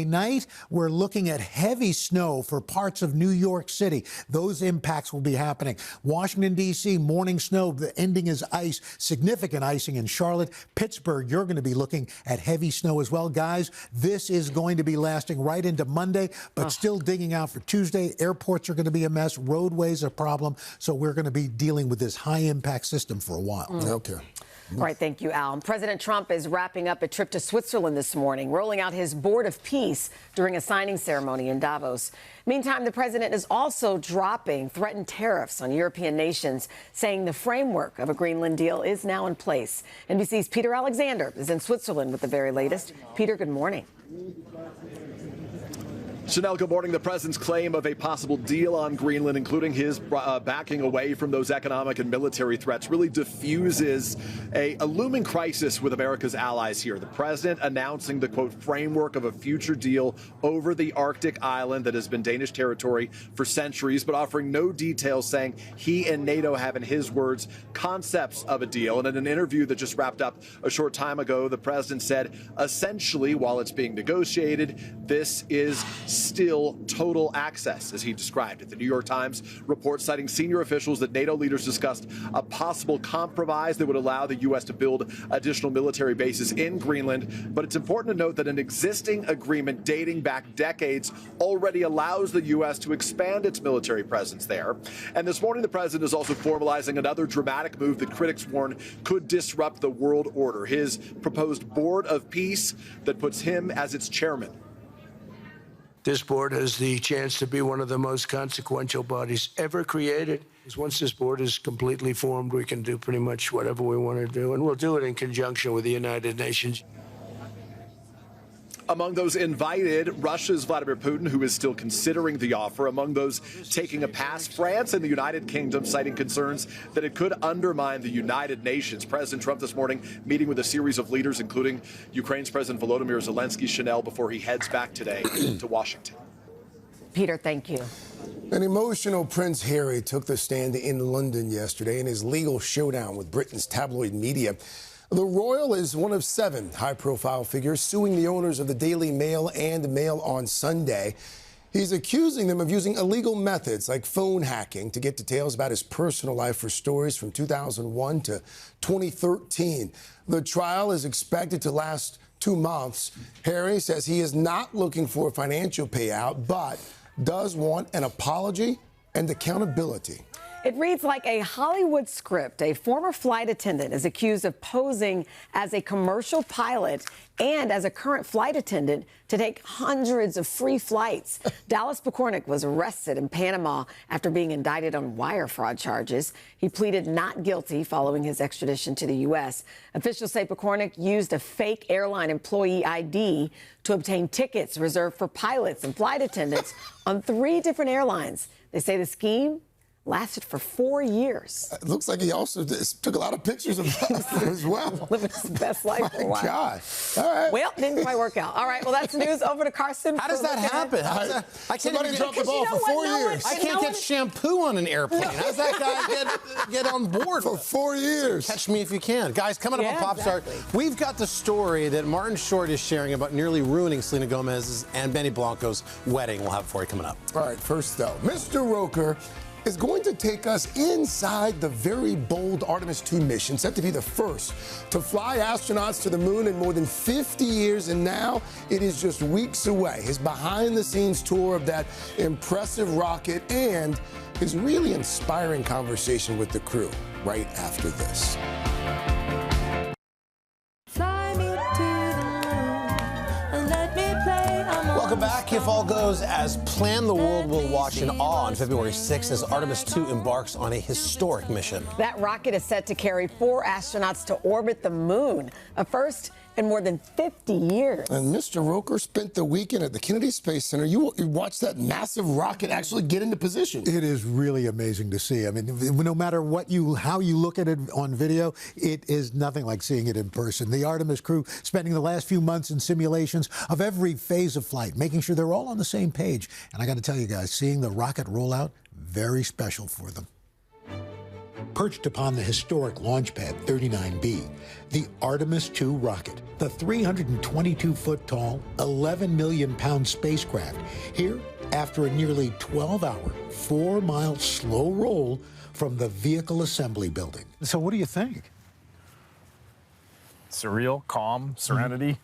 night. We're looking at heavy snow for parts of New York City. Those impacts will be happening. Washington, D.C., morning snow. The ending is ice. Significant icing in Charlotte. Pittsburgh, you're going to be looking at heavy snow as well. Guys, this is going to be lasting right into Monday, but still digging out for Tuesday. Airports are going to be a mess. Roadways a problem. So we're going to be dealing with this high-impact system for a while. Okay. All right, thank you, Al. President Trump is wrapping up a trip to Switzerland this morning, rolling out his Board of Peace during a signing ceremony in Davos. Meantime, the president is also dropping threatened tariffs on European nations, saying the framework of a Greenland deal is now in place. NBC's Peter Alexander is in Switzerland with the very latest. Peter, good morning. Chanel, good morning. The president's claim of a possible deal on Greenland, including his backing away from those economic and military threats, really diffuses a looming crisis with America's allies here. The president announcing the, quote, framework of a future deal over the Arctic island that has been Danish territory for centuries, but offering no details, saying he and NATO have, in his words, concepts of a deal. And in an interview that just wrapped up a short time ago, the president said, essentially, while it's being negotiated, this is still total access, as he described it. The New York Times report citing senior officials that NATO leaders discussed a possible compromise that would allow the U.S. to build additional military bases in Greenland. But it's important to note that an existing agreement dating back decades already allows the U.S. to expand its military presence there. And this morning, the president is also formalizing another dramatic move that critics warn could disrupt the world order. His proposed Board of Peace that puts him as its chairman. This board has the chance to be one of the most consequential bodies ever created. Once this board is completely formed, we can do pretty much whatever we want to do, and we'll do it in conjunction with the United Nations. Among those invited, Russia's Vladimir Putin, who is still considering the offer. Among those taking a pass, France and the United Kingdom, citing concerns that it could undermine the United Nations. President Trump this morning meeting with a series of leaders, including Ukraine's President Volodymyr Zelensky, Chanel, before he heads back today to Washington. Peter, thank you. An emotional Prince Harry took the stand in London yesterday in his legal showdown with Britain's tabloid media. The royal is one of 7 high-profile figures suing the owners of the Daily Mail and Mail on Sunday. He's accusing them of using illegal methods like phone hacking to get details about his personal life for stories from 2001 to 2013. The trial is expected to last 2 months. Harry says he is not looking for a financial payout, but does want an apology and accountability. It reads like a Hollywood script. A former flight attendant is accused of posing as a commercial pilot and as a current flight attendant to take hundreds of free flights. Dallas Pekornik was arrested in Panama after being indicted on wire fraud charges. He pleaded not guilty following his extradition to the U.S. Officials say Pekornik used a fake airline employee ID to obtain tickets reserved for pilots and flight attendants on 3 different airlines. They say the scheme lasted for 4 years. It looks like he also took a lot of pictures of that as well. Living his best life for a while. God. All right. Well, didn't quite work out. All right, well, that's news. Over to Carson. How does that happen? I can't even drop the ball for 4 years. I can't get shampoo on an airplane. How's that guy get on board? For 4 years. Catch me if you can. Guys, coming up on Pop Start, we've got the story that Martin Short is sharing about nearly ruining Selena Gomez's and Benny Blanco's wedding. We'll have it for you coming up. All right, first though, Mr. Roker is going to take us inside the very bold Artemis 2 mission, set to be the first to fly astronauts to the moon in more than 50 years, and now it is just weeks away. His behind-the-scenes tour of that impressive rocket and his really inspiring conversation with the crew right after this. Welcome back. If all goes as planned, the world will watch in awe on February 6th as Artemis 2 embarks on a historic mission. That rocket is set to carry 4 astronauts to orbit the moon, a first in more than 50 years. And Mr. Roker spent the weekend at the Kennedy Space Center. You watched that massive rocket actually get into position. It is really amazing to see. I mean, no matter how you look at it on video, it is nothing like seeing it in person. The Artemis crew spending the last few months in simulations of every phase of flight, making sure they're all on the same page. And I got to tell you guys, seeing the rocket roll out, very special for them. Perched upon the historic launch pad 39B, the Artemis II rocket, the 322-foot-tall, 11 million-pound spacecraft, here after a nearly 12-hour, 4-mile slow roll from the Vehicle Assembly Building. So what do you think? Surreal, calm, serenity,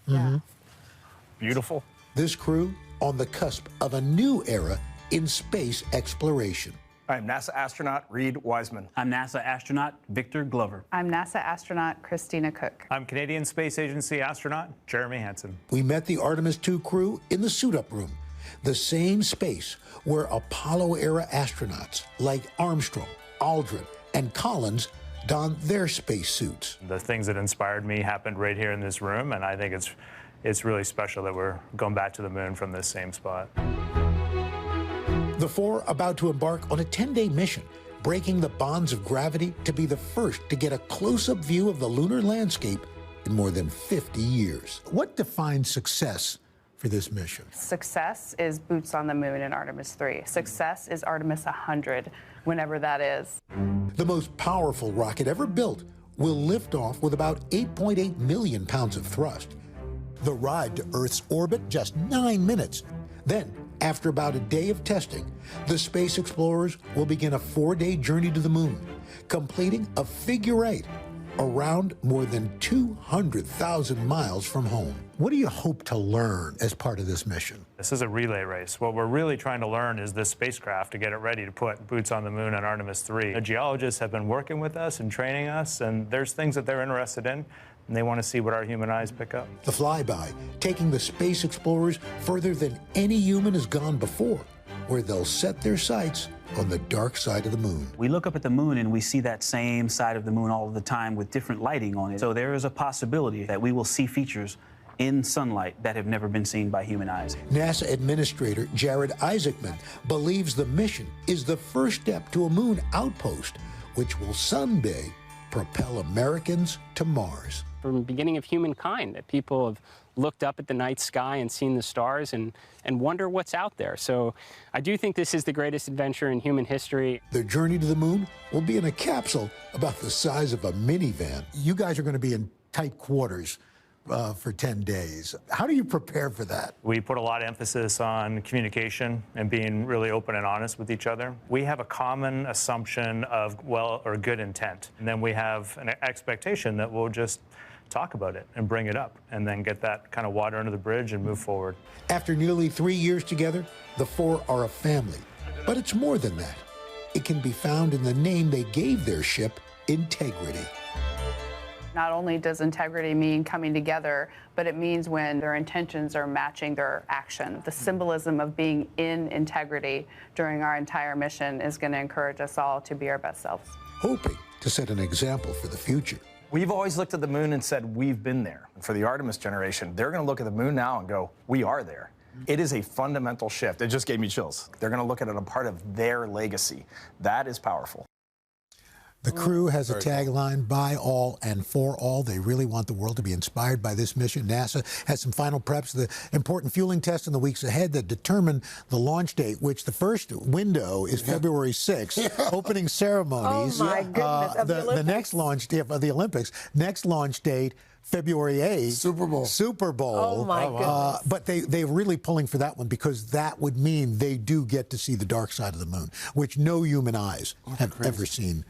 beautiful. This crew on the cusp of a new era in space exploration. I'm NASA astronaut Reed Wiseman. I'm NASA astronaut Victor Glover. I'm NASA astronaut Christina Cook. I'm Canadian Space Agency astronaut Jeremy Hansen. We met the Artemis II crew in the suit-up room, the same space where Apollo-era astronauts like Armstrong, Aldrin, and Collins donned their spacesuits. The things that inspired me happened right here in this room, and I think it's really special that we're going back to the moon from this same spot. The four about to embark on a 10-day mission, breaking the bonds of gravity to be the first to get a close-up view of the lunar landscape in more than 50 years. What defines success for this mission? Success is boots on the moon in Artemis 3. Success is Artemis 100, whenever that is. The most powerful rocket ever built will lift off with about 8.8 million pounds of thrust. The ride to Earth's orbit, just 9 minutes. Then, after about a day of testing, the space explorers will begin a 4-day journey to the moon, completing a figure 8 around more than 200,000 miles from home. What do you hope to learn as part of this mission? This is a relay race. What we're really trying to learn is this spacecraft to get it ready to put boots on the moon on Artemis 3. The geologists have been working with us and training us, and there's things that they're interested in, and they want to see what our human eyes pick up. The flyby, taking the space explorers further than any human has gone before, where they'll set their sights on the dark side of the moon. We look up at the moon and we see that same side of the moon all the time with different lighting on it. So there is a possibility that we will see features in sunlight that have never been seen by human eyes. NASA Administrator Jared Isaacman believes the mission is the first step to a moon outpost, which will someday propel Americans to Mars. From the beginning of humankind, that people have looked up at the night sky and seen the stars and wonder what's out there. So I do think this is the greatest adventure in human history. Their journey to the moon will be in a capsule about the size of a minivan. You guys are going to be in tight quarters for 10 days. How do you prepare for that? We put a lot of emphasis on communication and being really open and honest with each other. We have a common assumption of good intent. And then we have an expectation that we'll just talk about it and bring it up and then get that kind of water under the bridge and move forward. After nearly 3 years together, the four are a family. But it's more than that. It can be found in the name they gave their ship, Integrity. Not only does integrity mean coming together, but it means when their intentions are matching their action. The symbolism of being in integrity during our entire mission is going to encourage us all to be our best selves. Hoping to set an example for the future. We've always looked at the moon and said, we've been there. For the Artemis generation, they're going to look at the moon now and go, we are there. It is a fundamental shift. It just gave me chills. They're going to look at it as a part of their legacy. That is powerful. The crew has a tagline, by all and for all. They really want the world to be inspired by this mission. NASA has some final preps, the important fueling tests in the weeks ahead that determine the launch date, which the first window is February 6th. Opening ceremonies. Oh, my goodness. The next launch date of the Olympics. Next launch date, February 8th. Super Bowl. Oh, my goodness. But they're really pulling for that one because that would mean they do get to see the dark side of the moon, which no human eyes have ever seen,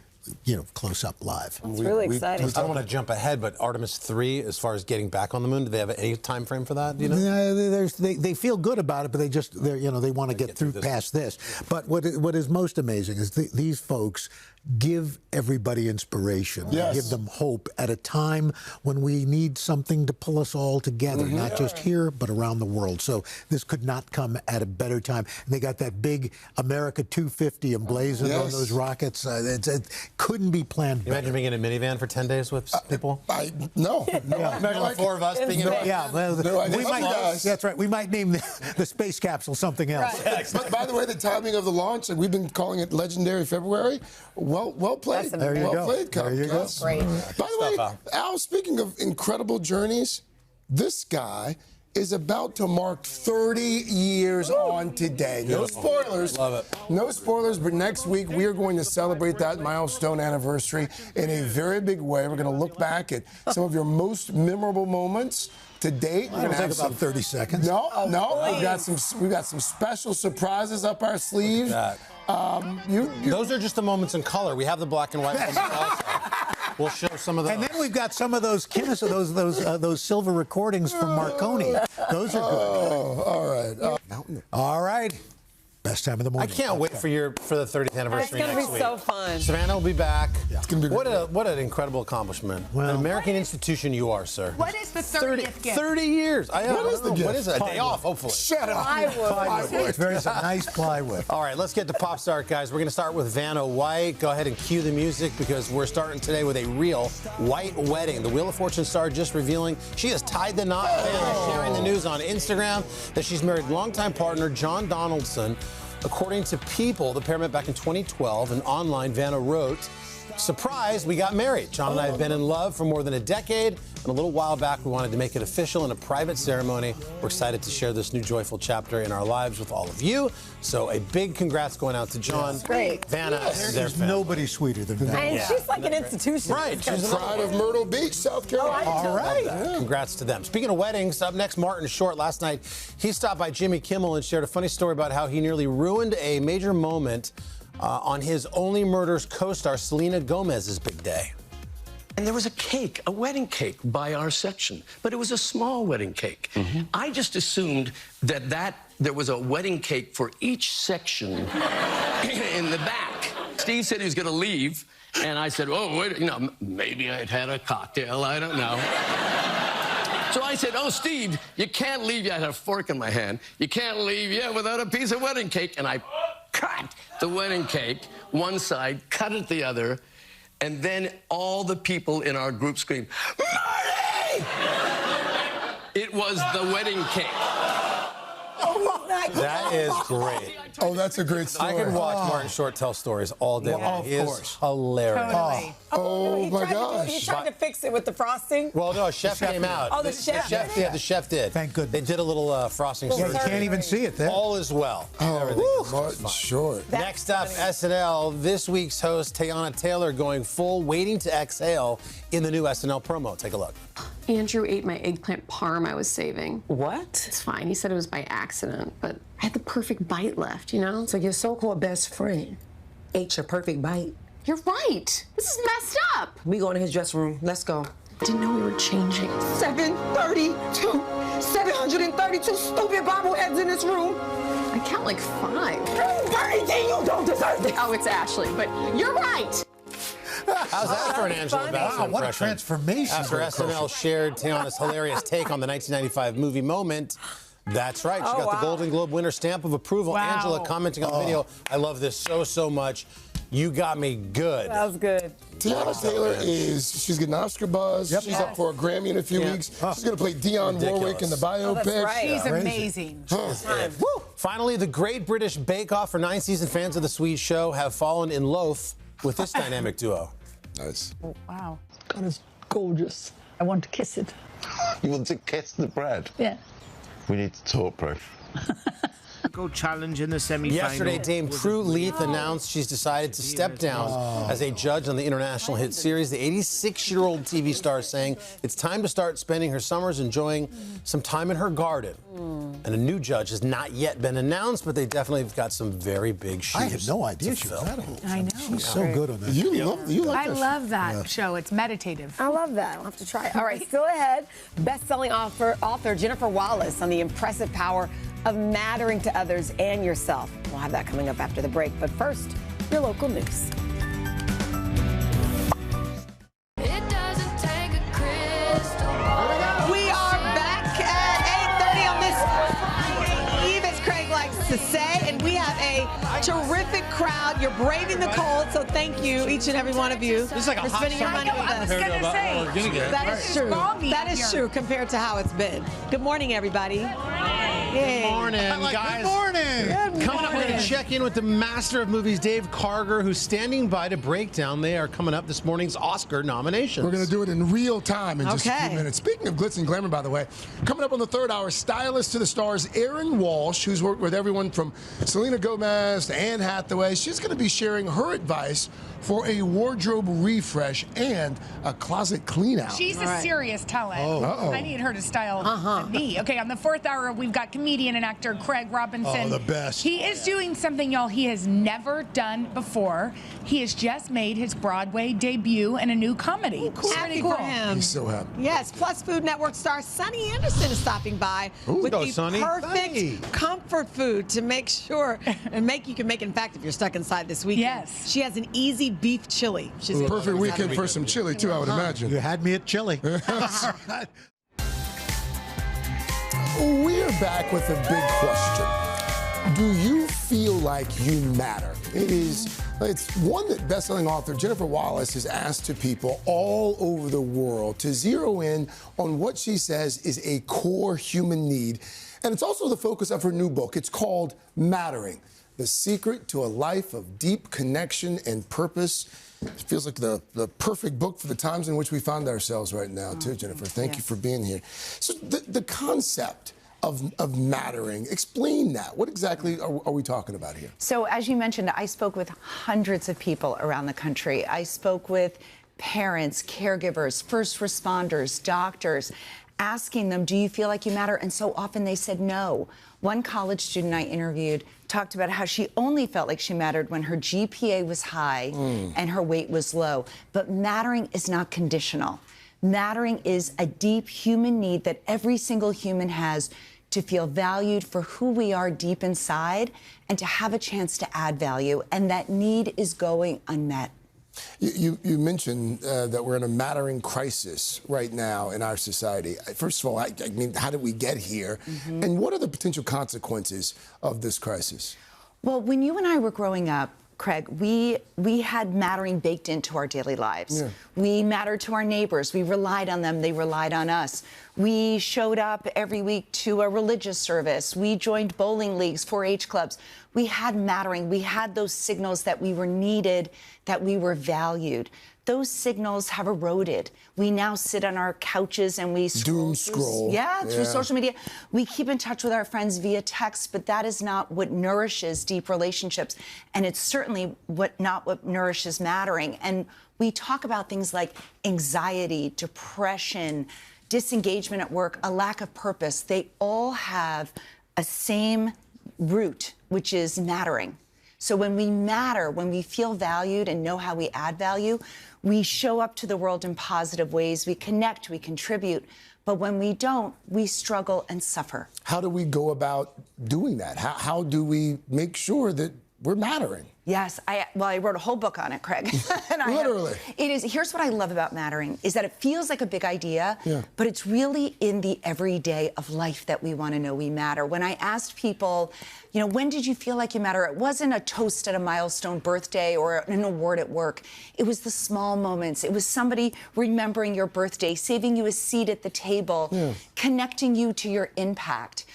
close up live. It's really exciting. I don't want to jump ahead, but Artemis 3, as far as getting back on the moon, do they have any time frame for that? Do you know? Yeah, they feel good about it, but they want to get through past this. But what is most amazing is these folks give everybody inspiration. Yes. Give them hope at a time when we need something to pull us all together, not just here, but around the world. So this could not come at a better time. And they got that big America 250 emblazoned on those rockets. It couldn't be planned better. Imagine being in a minivan for 10 days with people? No. Imagine the four of us being in That's right. We might name the space capsule something else. Right. But by the way, the timing of the launch, we've been calling it Legendary February. Well played. There you go. Played, there you go. Great. By the way, Al, speaking of incredible journeys, this guy is about to mark 30 years on today. No spoilers. Love it. No spoilers, but next week we are going to celebrate that milestone anniversary in a very big way. We're going to look back at some of your most memorable moments to date. We're It'll gonna take have about 30 seconds. No. We've got some special surprises up our sleeve. Those are just the moments in color. We have the black and white moments also. We'll show some of those. And then we've got some of those those silver recordings from Marconi. Those are good. All right. All right. Best time of the morning. I can't wait for the 30th anniversary It's going to next be week. so fun. Savannah will be back. Yeah. It's gonna be what an incredible accessment. An American institution you are, sir. What is the 30th gift? 30 years. What is the gift? What is it? A day off, hopefully. Shut up. Plywood. It's very nice plywood. All right, let's get to Pop Start, guys. We're going to start with Vanna White. Go ahead and cue the music because we're starting today with a real white wedding. The Wheel of Fortune star just revealing she has tied the knot. Vanna sharing the news on Instagram that she's married longtime partner John Donaldson. According to People, the pair met back in 2012, and online, Vanna wrote, "Surprise, we got married. John and I have been in love for more than a decade, and a little while back, we wanted to make it official in a private ceremony. We're excited to share this new joyful chapter in our lives with all of you. So a big congrats going out to John. Great. Vanna, There's nobody sweeter than Vanna. And she's like an institution. Right. She's pride of Myrtle Beach, South Carolina. All right. Congrats to them. Speaking of weddings, up next, Martin Short. Last night, he stopped by Jimmy Kimmel and shared a funny story about how he nearly ruined a major moment on his Only Murders co-star Selena Gomez's big day. And there was a cake, a wedding cake by our section, but it was a small wedding cake. I just assumed that there was a wedding cake for each section in the back. Steve said he was going to leave, and I said, oh, wait, maybe I'd had a cocktail, I don't know. So I said, oh, Steve, you can't leave. I had a fork in my hand. You can't leave yet without a piece of wedding cake. And I cut the wedding cake one side, cut it the other, and then all the people in our group screamed, Marty! It was the wedding cake. Oh, my God. That is great. Oh, that's a great story. I could watch Martin Short tell stories all day long. Of He is course. hilarious. Totally. Oh, my gosh. He tried to fix it with the frosting. Well, no, a chef came out. Oh, the chef did it? Yeah, the chef did. Thank goodness. They did a little frosting. Yeah, you surgery. can't even see it there. All is well. Oh, Martin Short. Next up, SNL. This week's host, Teyana Taylor, going full Waiting to Exhale in the new SNL promo. Take a look. Andrew ate my eggplant parm I was saving. What? It's fine. He said it was by accident, but I had the perfect bite left, you know? So your so-called best friend ate your perfect bite. You're right. This is messed up. We go into his dressing room. Let's go. I didn't know we were changing. 732. 732 stupid bobbleheads in this room. I count like 5. Bernie, you don't deserve this. Oh, it's Ashley, but you're right. How's that for an Angela Bassett Wow, what a impression? transformation. After SNL shared Teyana's hilarious take on the 1995 movie Moment. That's right. She got the Golden Globe winner stamp of approval. Wow. Angela commenting on the video. I love this so much. You got me good. That was good. Teyana Taylor she's getting Oscar buzz. Yep. She's up for a Grammy in a few weeks. She's going to play Dionne Warwick in the biopic. that's right. She's amazing. Woo! Finally, the Great British Bake Off for 9-season fans of the Swede show have fallen in love with this dynamic duo. Nice. Oh, wow. God, it's gorgeous. I want to kiss it. You want to kiss the bread? Yeah. We need to talk, bro. Go challenge in the semi-final. Yesterday, Dame Prue Leith announced she's decided to step down as a judge on the international hit series. The 86-year-old TV star saying it's time to start spending her summers enjoying some time in her garden. And a new judge has not yet been announced, but they definitely have got some very big shoes. I had no idea she was that old. I know. She's so good on that. You like I that? love that show. It's meditative. I love that. I'll have to try it. All right, still ahead, best-selling author Jennifer Wallace on the impressive power of mattering to others and yourself. We'll have that coming up after the break. But first, your local news. We are back at 8:30 on this Friday Eve, as Craig likes to say, and we have a terrific crowd. You're braving the cold, so thank you, each and every one of you, This is like a for hot spending your summer money with us. compared to what we're gonna get. That is true. foggy That is here. true compared to how it's been. Good morning, everybody. Good morning, guys. Good morning. Coming up, we're going to check in with the master of movies, Dave Karger, who's standing by to break down. They are coming up this morning's Oscar nominations. We're going to do it in real time in just a few minutes. Speaking of glitz and glamour, by the way, coming up on the third hour, stylist to the stars Erin Walsh, who's worked with everyone from Selena Gomez to Anne Hathaway. She's going to be sharing her advice for a wardrobe refresh and a closet clean out. She's a serious talent. Oh. I need her to style me. Okay, on the fourth hour, we've got comedian and actor Craig Robinson. Oh, the best. He is doing something, y'all, he has never done before. He has just made his Broadway debut in a new comedy. Happy for him. He's so happy. Yes, plus Food Network star Sunny Anderson is stopping by with go, the Sunny. perfect Sunny. comfort food to make sure you can make. In fact, if you're stuck inside this weekend, yes, she has an easy beef chili. She's gonna Perfect weekend for some chili too, I would imagine. You had me at chili. We're back with a big question. Do you feel like you matter? It's one that best-selling author Jennifer Wallace has asked to people all over the world to zero in on what she says is a core human need. And it's also the focus of her new book. It's called Mattering: The Secret to a Life of Deep Connection and Purpose. It feels like the perfect book for the times in which we find ourselves right now, too, Jennifer. Thank you for being here. So the concept of mattering, explain that. What exactly are we talking about here? So as you mentioned, I spoke with hundreds of people around the country. I spoke with parents, caregivers, first responders, doctors, asking them, do you feel like you matter? And so often they said no. One college student I interviewed talked about how she only felt like she mattered when her GPA was high and her weight was low. But mattering is not conditional. Mattering is a deep human need that every single human has to feel valued for who we are deep inside and to have a chance to add value. And that need is going unmet. You mentioned that we're in a mattering crisis right now in our society. First of all, I mean, how did we get here? And what are the potential consequences of this crisis? Well, when you and I were growing up, Craig, we had mattering baked into our daily lives. Yeah. We mattered to our neighbors. We relied on them. They relied on us. We showed up every week to a religious service. We joined bowling leagues, 4-H clubs. We had mattering. We had those signals that we were needed, that we were valued. Those signals have eroded. We now sit on our couches and we scroll. Through social media. We keep in touch with our friends via text, but that is not what nourishes deep relationships. And it's certainly not what nourishes mattering. And we talk about things like anxiety, depression, disengagement at work, a lack of purpose. They all have a same root, which is mattering. So when we matter, when we feel valued and know how we add value, we show up to the world in positive ways. We connect, we contribute. But when we don't, we struggle and suffer. How do we go about doing that? How do we make sure that we're mattering? Yes, I wrote a whole book on it, Craig. Literally. Here's what I love about mattering, is that it feels like a big idea, but it's really in the everyday of life that we want to know we matter. When I asked people, you know, when did you feel like you matter? It wasn't a toast at a milestone birthday or an award at work. It was the small moments. It was somebody remembering your birthday, saving you a seat at the table, connecting you to your impact.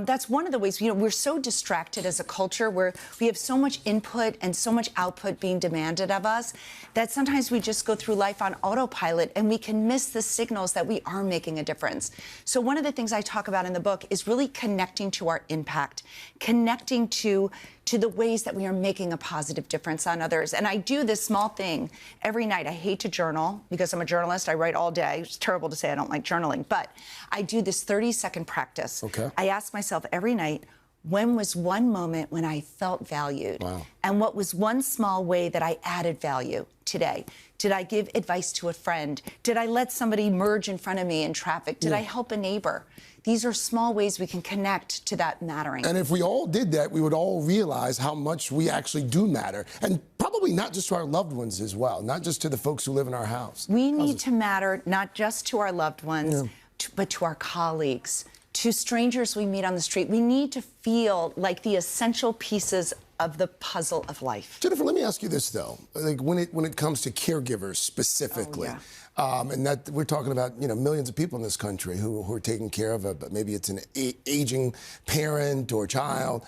That's one of the ways, you know, we're so distracted as a culture where we have so much input and so much output being demanded of us that sometimes we just go through life on autopilot and we can miss the signals that we are making a difference. So one of the things I talk about in the book is really connecting to our impact, connecting to the ways that we are making a positive difference on others. And I do this small thing every night. I hate to journal because I'm a journalist. I write all day. It's terrible to say I don't like journaling, but I do this 30-second practice. Okay. I ask myself every night, when was one moment when I felt valued? Wow. And what was one small way that I added value today? Did I give advice to a friend? Did I let somebody merge in front of me in traffic? Did I help a neighbor? These are small ways we can connect to that mattering. And if we all did that, we would all realize how much we actually do matter. And probably not just to our loved ones as well, not just to the folks who live in our house. We need to matter not just to our loved ones, but to our colleagues, to strangers we meet on the street. We need to feel like the essential pieces of the puzzle of life. Jennifer, let me ask you this, though. Like when it comes to caregivers specifically, and that we're talking about, millions of people in this country who are taking care of it, but maybe it's an aging parent or child.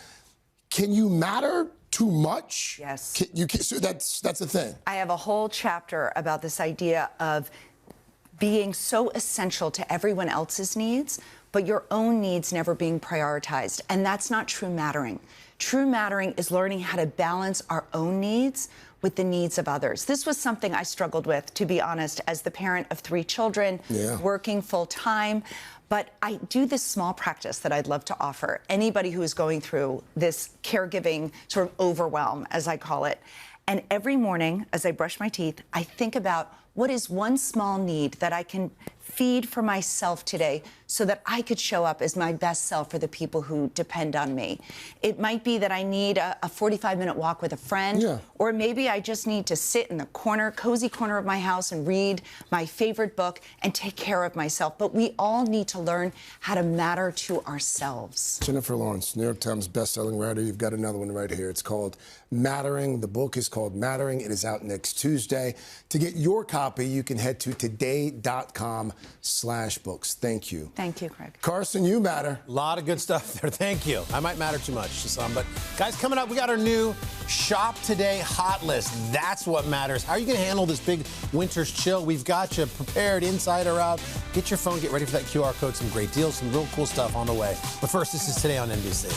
Can you matter too much? Yes. So that's the thing. I have a whole chapter about this idea of being so essential to everyone else's needs, but your own needs never being prioritized. And that's not true mattering. True mattering is learning how to balance our own needs with the needs of others. This was something I struggled with, to be honest, as the parent of 3 children, working full time. But I do this small practice that I'd love to offer anybody who is going through this caregiving sort of overwhelm, as I call it. And every morning, as I brush my teeth, I think about what is one small need that I can feed for myself today so that I could show up as my best self for the people who depend on me. It might be that I need a 45-minute walk with a friend, or maybe I just need to sit in the cozy corner of my house and read my favorite book and take care of myself. But we all need to learn how to matter to ourselves. Jennifer Lawrence, New York Times bestselling writer. You've got another one right here. It's called Mattering. The book is called Mattering. It is out next Tuesday. To get your copy, you can head to today.com/books. Thank you. Thank you, Craig. Carson, you matter. A lot of good stuff there. Thank you. I might matter too much to some, but guys, coming up, we got our new Shop Today hot list. That's what matters. How are you going to handle this big winter's chill? We've got you prepared inside or out. Get your phone, get ready for that QR code. Some great deals, some real cool stuff on the way. But first, this is Today on NBC.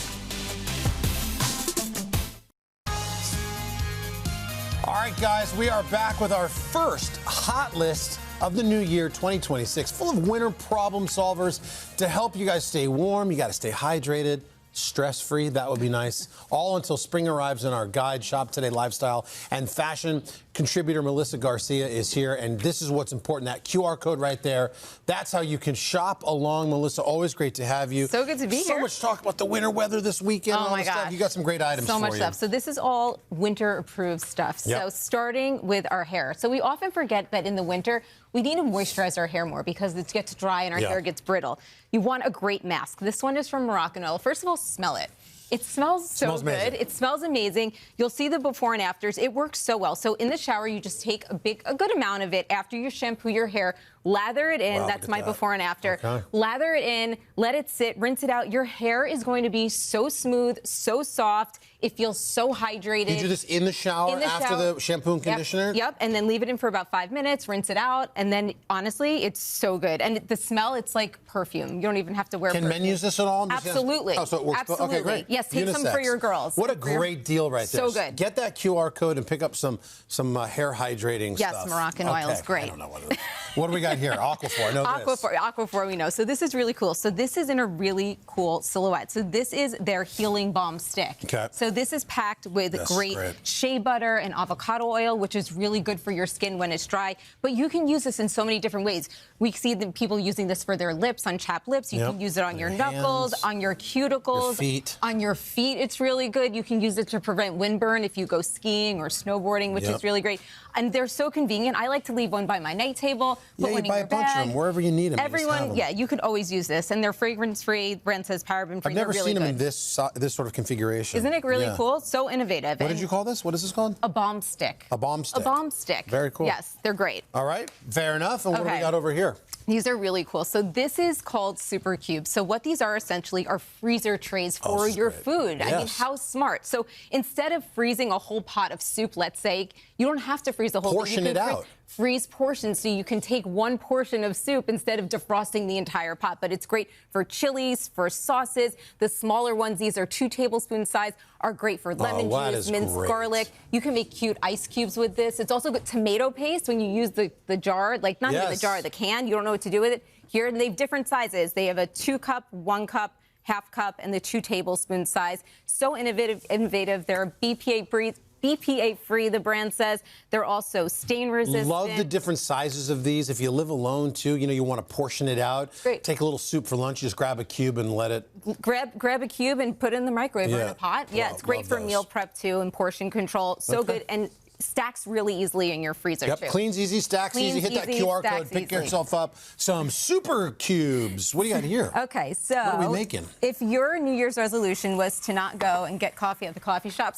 All right, guys, we are back with our first hot list of the new year 2026, full of winter problem solvers to help you guys stay warm. You got to stay hydrated, stress-free. That would be nice. All until spring arrives in our guide. Shop Today lifestyle and fashion contributor Melissa Garcia is here, and this is what's important, that QR code right there. That's how you can shop along. Melissa, always great to have you. So good to be here. So much talk about the winter weather this weekend. Oh, my gosh. You got some great items for you. So much stuff. So this is all winter-approved stuff. Yep. So starting with our hair. So we often forget that in the winter, we need to moisturize our hair more because it gets dry and our hair gets brittle. You want a great mask. This one is from Moroccanoil. First of all, smell it. It smells so good. Amazing. It smells amazing. You'll see the before and afters. It works so well. So in the shower, you just take a good amount of it after you shampoo your hair. Lather it in. Wow, that's my before and after. Okay. Lather it in. Let it sit. Rinse it out. Your hair is going to be so smooth, so soft. It feels so hydrated. You do this in the shower after the shampoo and conditioner? Yep. And then leave it in for about 5 minutes. Rinse it out. And then, honestly, it's so good. And the smell, it's like perfume. You don't even have to wear perfume. Can men use this at all? Absolutely. Oh, so it works. Absolutely. Okay, great. Yes, take some for your girls. What a great deal right there. So good. Get that QR code and pick up some hair hydrating stuff. Yes, Moroccanoil is great. I don't know what it is. What do we got here? Aquaphor. I know this. Aquaphor, we know. So this is really cool. So this is in a really cool silhouette. So this is their Healing Balm Stick. Okay. So this is packed with great shea butter and avocado oil, which is really good for your skin when it's dry. But you can use this in so many different ways. We see people using this for their lips, on chapped lips. You can use it on your knuckles, on your cuticles, your feet. On your feet. It's really good. You can use it to prevent windburn if you go skiing or snowboarding, which is really great. And they're so convenient. I like to leave one by my night table. Put one in your bag. Bunch of them wherever you need them. Everyone, you could always use this, and they're fragrance-free. Brand says paraben-free. I've never seen them in good. this sort of configuration. Isn't it really cool? So innovative. What did you call this? What is this called? A balm stick. A balm stick. A balm stick. Very cool. Yes, they're great. All right, fair enough. And what do we got over here? These are really cool. So this is called Super Cube. So what these are essentially are freezer trays for your food. Yes. I mean, how smart. So instead of freezing a whole pot of soup, let's say, you don't have to freeze the whole thing. Portion it out. Freeze portions so you can take one portion of soup instead of defrosting the entire pot. But it's great for chilies, for sauces. The smaller ones, these are 2 tablespoon size, are great for lemon juice, minced garlic. You can make cute ice cubes with this. It's also good tomato paste when you use the jar, like not even the jar, the can. You don't know what to do with it. Here, they have different sizes. They have a 2 cup, 1 cup, half cup, and the 2 tablespoon size. So innovative. They're BPA-free, the brand says. They're also stain resistant. Love the different sizes of these. If you live alone, too, you want to portion it out. Great. Take a little soup for lunch. You just grab a cube and let it... Grab a cube and put it in the microwave or in a pot. Yeah, it's great for meal prep, too, and portion control. So good. And stacks really easily in your freezer, Yep, too. cleans easy, stacks easy. Hit that QR code, pick yourself up some super cubes. What do you got here? Okay, so what are we making? If your New Year's resolution was to not go and get coffee at the coffee shop,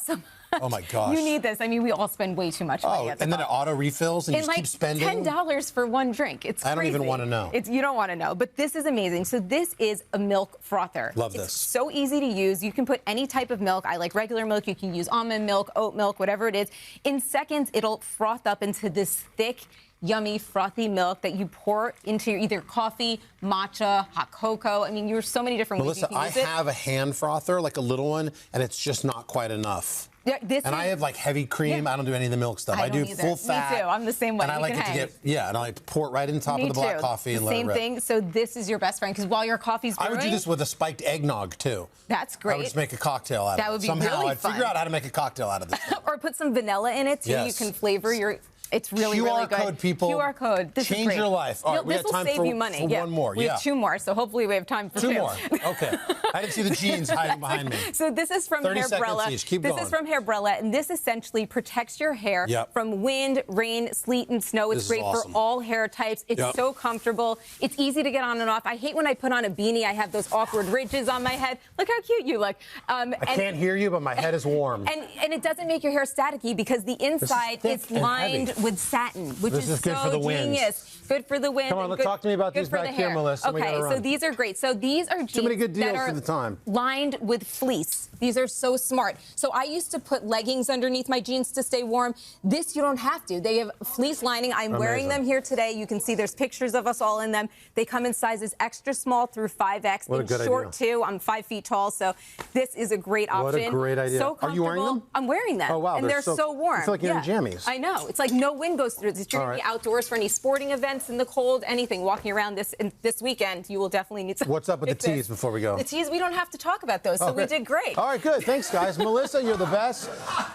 oh my gosh. You need this. I mean, we all spend way too much money at the and then it auto refills and you just keep spending? $10 for one drink. It's crazy. I don't even want to know. You don't want to know, but this is amazing. So this is a milk frother. Love this. It's so easy to use. You can put any type of milk. I like regular milk. You can use almond milk, oat milk, whatever it is. In seconds, it'll froth up into this thick, yummy, frothy milk that you pour into your either coffee, matcha, hot cocoa. I mean, there's so many different ways you can use it. I have a hand frother, like a little one, and it's just not quite enough. Yeah, I have like heavy cream. I don't do any of the milk stuff. I do full fat. Me too. I'm the same way. And I like it to get, and I like to pour it right in top of the black coffee and let it rip. Same thing. So this is your best friend because while your coffee's brewing, I would do this with a spiked eggnog too. That's great. I would just make a cocktail out of it. That would be Somehow really I'd fun. figure out how to make a cocktail out of this. Or put some vanilla in it too. Yes. You can flavor your. It's really, really good. QR code, people. QR code. This Change is great. your life. All right, we this got time will save you money. for one more. We have two more, so hopefully we have time for two. Two more. Okay. I didn't see the jeans hiding behind me. So this is from 30 seconds Hairbrella. each. Keep this going. is from Hairbrella, and this essentially protects your hair from wind, rain, sleet, and snow. It's great for all hair types. It's so comfortable. It's easy to get on and off. I hate when I put on a beanie. I have those awkward ridges on my head. Look how cute you look. I can't hear you, but my head is warm. And it doesn't make your hair staticky because the inside is lined with satin, which is good so for the genius. Good for the wind. Come on, talk to me about these back here, Melissa. Okay, so these are great. So these are jeans too many good deals that are for the time. lined with fleece. These are so smart. So I used to put leggings underneath my jeans to stay warm. This you don't have to. They have fleece lining. I'm wearing them here today. You can see there's pictures of us all in them. They come in sizes extra small through 5X. What a good short idea. too. I'm 5 feet tall, so this is a great option. What a great idea. So comfortable. Are you wearing them? I'm wearing them. Oh, wow. And they're so warm. I feel like you're in jammies. I know. It's like no wind goes through. It's you're outdoors for any sporting events in the cold, anything. Walking around this weekend, you will definitely need some. What's up with the tees before we go? The tees, we don't have to talk about those, so we did great. All right, good. Thanks, guys. Melissa, you're the best.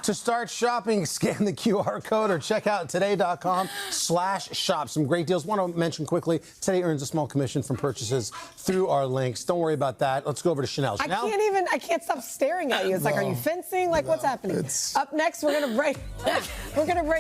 To start shopping, scan the QR code or check out today.com/shop. Some great deals. Want to mention quickly, Today earns a small commission from purchases through our links. Don't worry about that. Let's go over to Chanel. Chanel? I can't stop staring at you. It's like, are you fencing? Like, what's happening? Up next, we're gonna break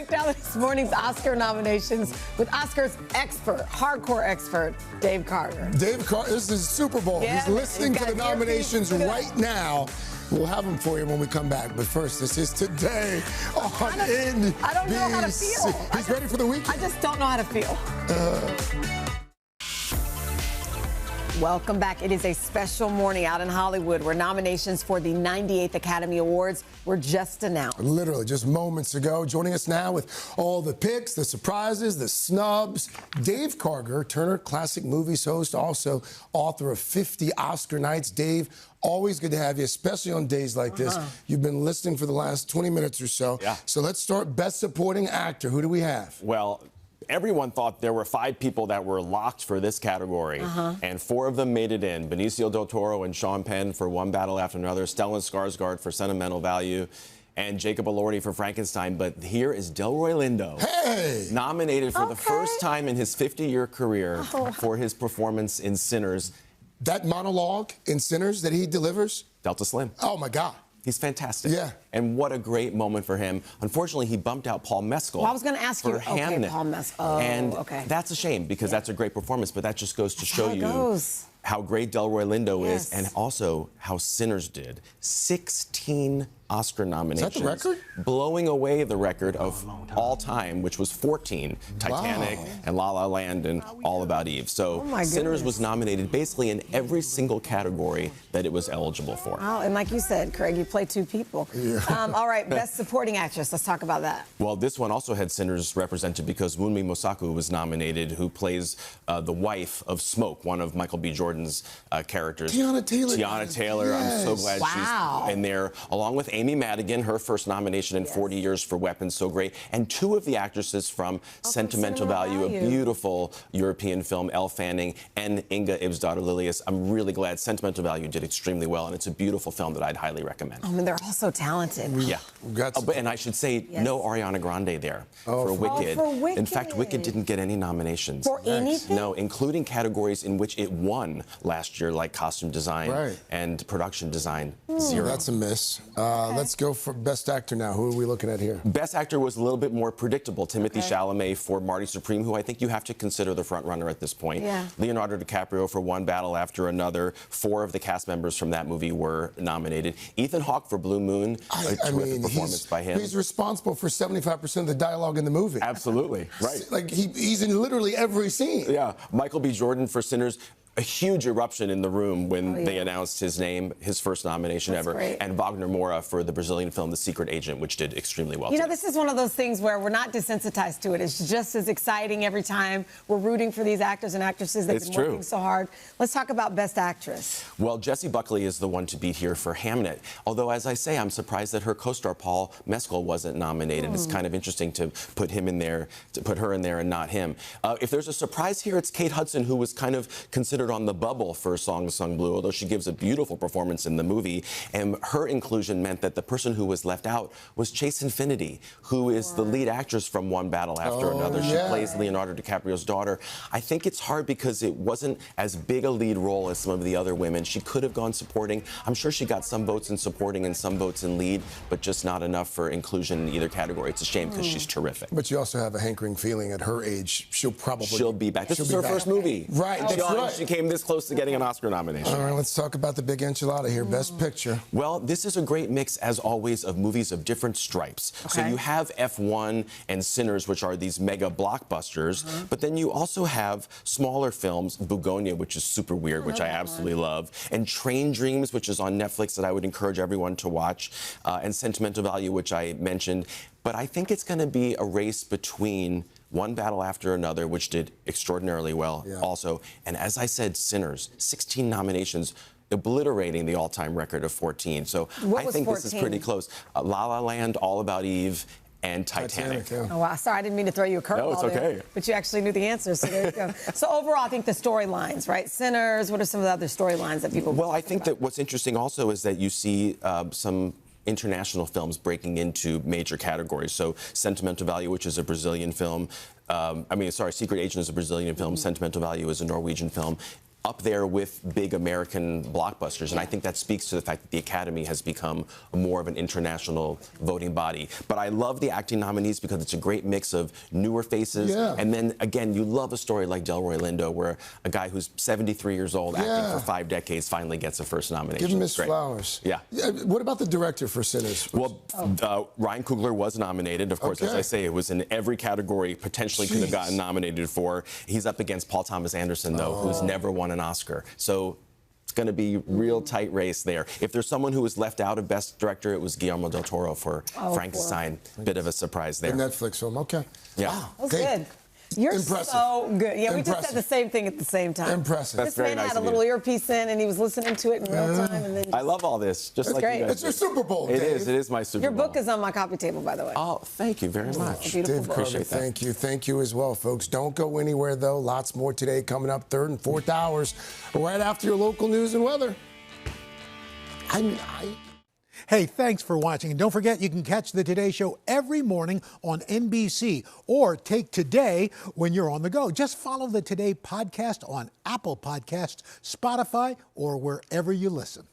down this morning's Oscar nominations with Oscars expert, hardcore expert, Dave Carter. Dave Carter, this is Super Bowl. Yeah, he's listening to the nominations earpiece. right now. We'll have them for you when we come back. But first, this is Today on NBC. I don't know how to feel. He's ready for the weekend. I just don't know how to feel. Welcome back. It is a special morning out in Hollywood where nominations for the 98th Academy Awards were just announced. Literally just moments ago. Joining us now with all the picks, the surprises, the snubs. Dave Carter, Turner Classic Movies host, also author of 50 Oscar nights. Dave, always good to have you, especially on days like this. You've been listening for the last 20 minutes or so. Yeah. So let's start Best Supporting Actor. Who do we have? Well, everyone thought there were 5 people that were locked for this category, and 4 of them made it in. Benicio del Toro and Sean Penn for One Battle After Another, Stellan Skarsgård for Sentimental Value, and Jacob Elordi for Frankenstein. But here is Delroy Lindo, nominated for the first time in his 50-year career for his performance in Sinners. That monologue in Sinners that he delivers? Delta Slim. Oh, my God. He's fantastic. Yeah. And what a great moment for him. Unfortunately, he bumped out Paul Mescal. Well, I was going to ask you. for Hamnet. Paul Mescal. Oh, and okay. that's a shame because that's a great performance, but that just goes to show you goes. how great Delroy Lindo is and also how Sinners did. 16 Oscar nominations. Is that the record? Blowing away the record of all time, which was 14. Titanic and La La Land and All About Eve. So Sinners was nominated basically in every single category that it was eligible for. Oh, and like you said, Craig, you play 2 people. All right, Best Supporting Actress. Let's talk about that. Well, this one also had Sinners represented because Wunmi Mosaku was nominated, who plays the wife of Smoke, one of Michael B. Jordan's characters. Tiana Taylor. Tiana Taylor. I'm so glad she's in there, along with Amy Madigan, her first nomination in 40 years for Weapons, so great. And 2 of the actresses from Sentimental Value, a beautiful European film, Elle Fanning and Inga Ibsdottir Lilius. I'm really glad Sentimental Value did extremely well, and it's a beautiful film that I'd highly recommend. I mean, they're all so talented. Yeah. And I should say, no Ariana Grande there for Wicked. for Wicked. In fact, Wicked didn't get any nominations. For anything? No, including categories in which it won last year, like costume design and production design. 0. That's a miss. Let's go for Best Actor now. Who are we looking at here? Best Actor was a little bit more predictable. Timothy Chalamet for Marty Supreme, who I think you have to consider the front runner at this point. Yeah. Leonardo DiCaprio for One Battle After Another. 4 of the cast members from that movie were nominated. Ethan Hawke for Blue Moon. A terrific performance by him. He's responsible for 75% of the dialogue in the movie. Absolutely. Right. Like, he's in literally every scene. Yeah. Michael B. Jordan for Sinners. A huge eruption in the room when they announced his name, his first nomination ever. Great. And Wagner Moura for the Brazilian film The Secret Agent, which did extremely well. You know, this is one of those things where we're not desensitized to it. It's just as exciting every time we're rooting for these actors and actresses. They've been working so hard. Let's talk about Best Actress. Well, Jessie Buckley is the one to beat here for Hamnet. Although, as I say, I'm surprised that her co-star Paul Mescal wasn't nominated. It's kind of interesting to put him in there, to put her in there and not him. If there's a surprise here, it's Kate Hudson, who was kind of considered on the bubble for Song Sung Blue, although she gives a beautiful performance in the movie. And her inclusion meant that the person who was left out was Chase Infinity, who is the lead actress from One Battle After Another. She plays Leonardo DiCaprio's daughter. I think it's hard because it wasn't as big a lead role as some of the other women. She could have gone supporting. I'm sure she got some votes in supporting and some votes in lead, but just not enough for inclusion in either category. It's a shame because she's terrific. But you also have a hankering feeling at her age, she'll be back. This is her first movie. Right, that's right. She came this close to getting an Oscar nomination. All right, let's talk about the big enchilada here. Best Picture. Well, this is a great mix, as always, of movies of different stripes. So you have F1 and Sinners, which are these mega blockbusters, but then you also have smaller films, Bugonia, which is super weird, which I absolutely love, and Train Dreams, which is on Netflix that I would encourage everyone to watch, and Sentimental Value, which I mentioned. But I think it's going to be a race between One Battle After Another, which did extraordinarily well also. And as I said, Sinners, 16 nominations, obliterating the all-time record of 14. So I think this is pretty close. La La Land, All About Eve, and Titanic. Oh, wow. Sorry, I didn't mean to throw you a curveball No, it's okay. there, but you actually knew the answer, so there you go. So overall, I think the storylines, right? Sinners, what are some of the other storylines that people... Well, I think that what's interesting also is that you see some international films breaking into major categories. So Sentimental Value, which is a Brazilian film. Secret Agent is a Brazilian film. Sentimental Value is a Norwegian film. Up there with big American blockbusters. And I think that speaks to the fact that the Academy has become more of an international voting body. But I love the acting nominees because it's a great mix of newer faces. And then, again, you love a story like Delroy Lindo, where a guy who's 73 years old, acting for 5 decades, finally gets a first nomination. Give him his flowers. Yeah. What about the director for Sinners? Well, Ryan Coogler was nominated. Of course, as I say, it was in every category potentially could have gotten nominated for. He's up against Paul Thomas Anderson, though, who's never won an Oscar. So it's going to be real tight race there. If there's someone who was left out of Best Director, it was Guillermo del Toro for Frankenstein. Bit of a surprise there. The Netflix film, okay. Yeah. Wow, that's good. You're so good. Yeah, we just said the same thing at the same time. Impressive. That's this man very nice had a of you. little earpiece in, and he was listening to it in real time. And then I love all this. Just like great. you guys. It's your Super Bowl, It Dave. is. It is my Super Your Bowl. book is on my coffee table, by the way. Oh, thank you very much. Beautiful book. Appreciate that. Thank you. Thank you as well, folks. Don't go anywhere, though. Lots more today coming up, 3rd and 4th hours, right after your local news and weather. Hey, thanks for watching. And don't forget, you can catch the Today Show every morning on NBC or take Today when you're on the go. Just follow the Today podcast on Apple Podcasts, Spotify, or wherever you listen.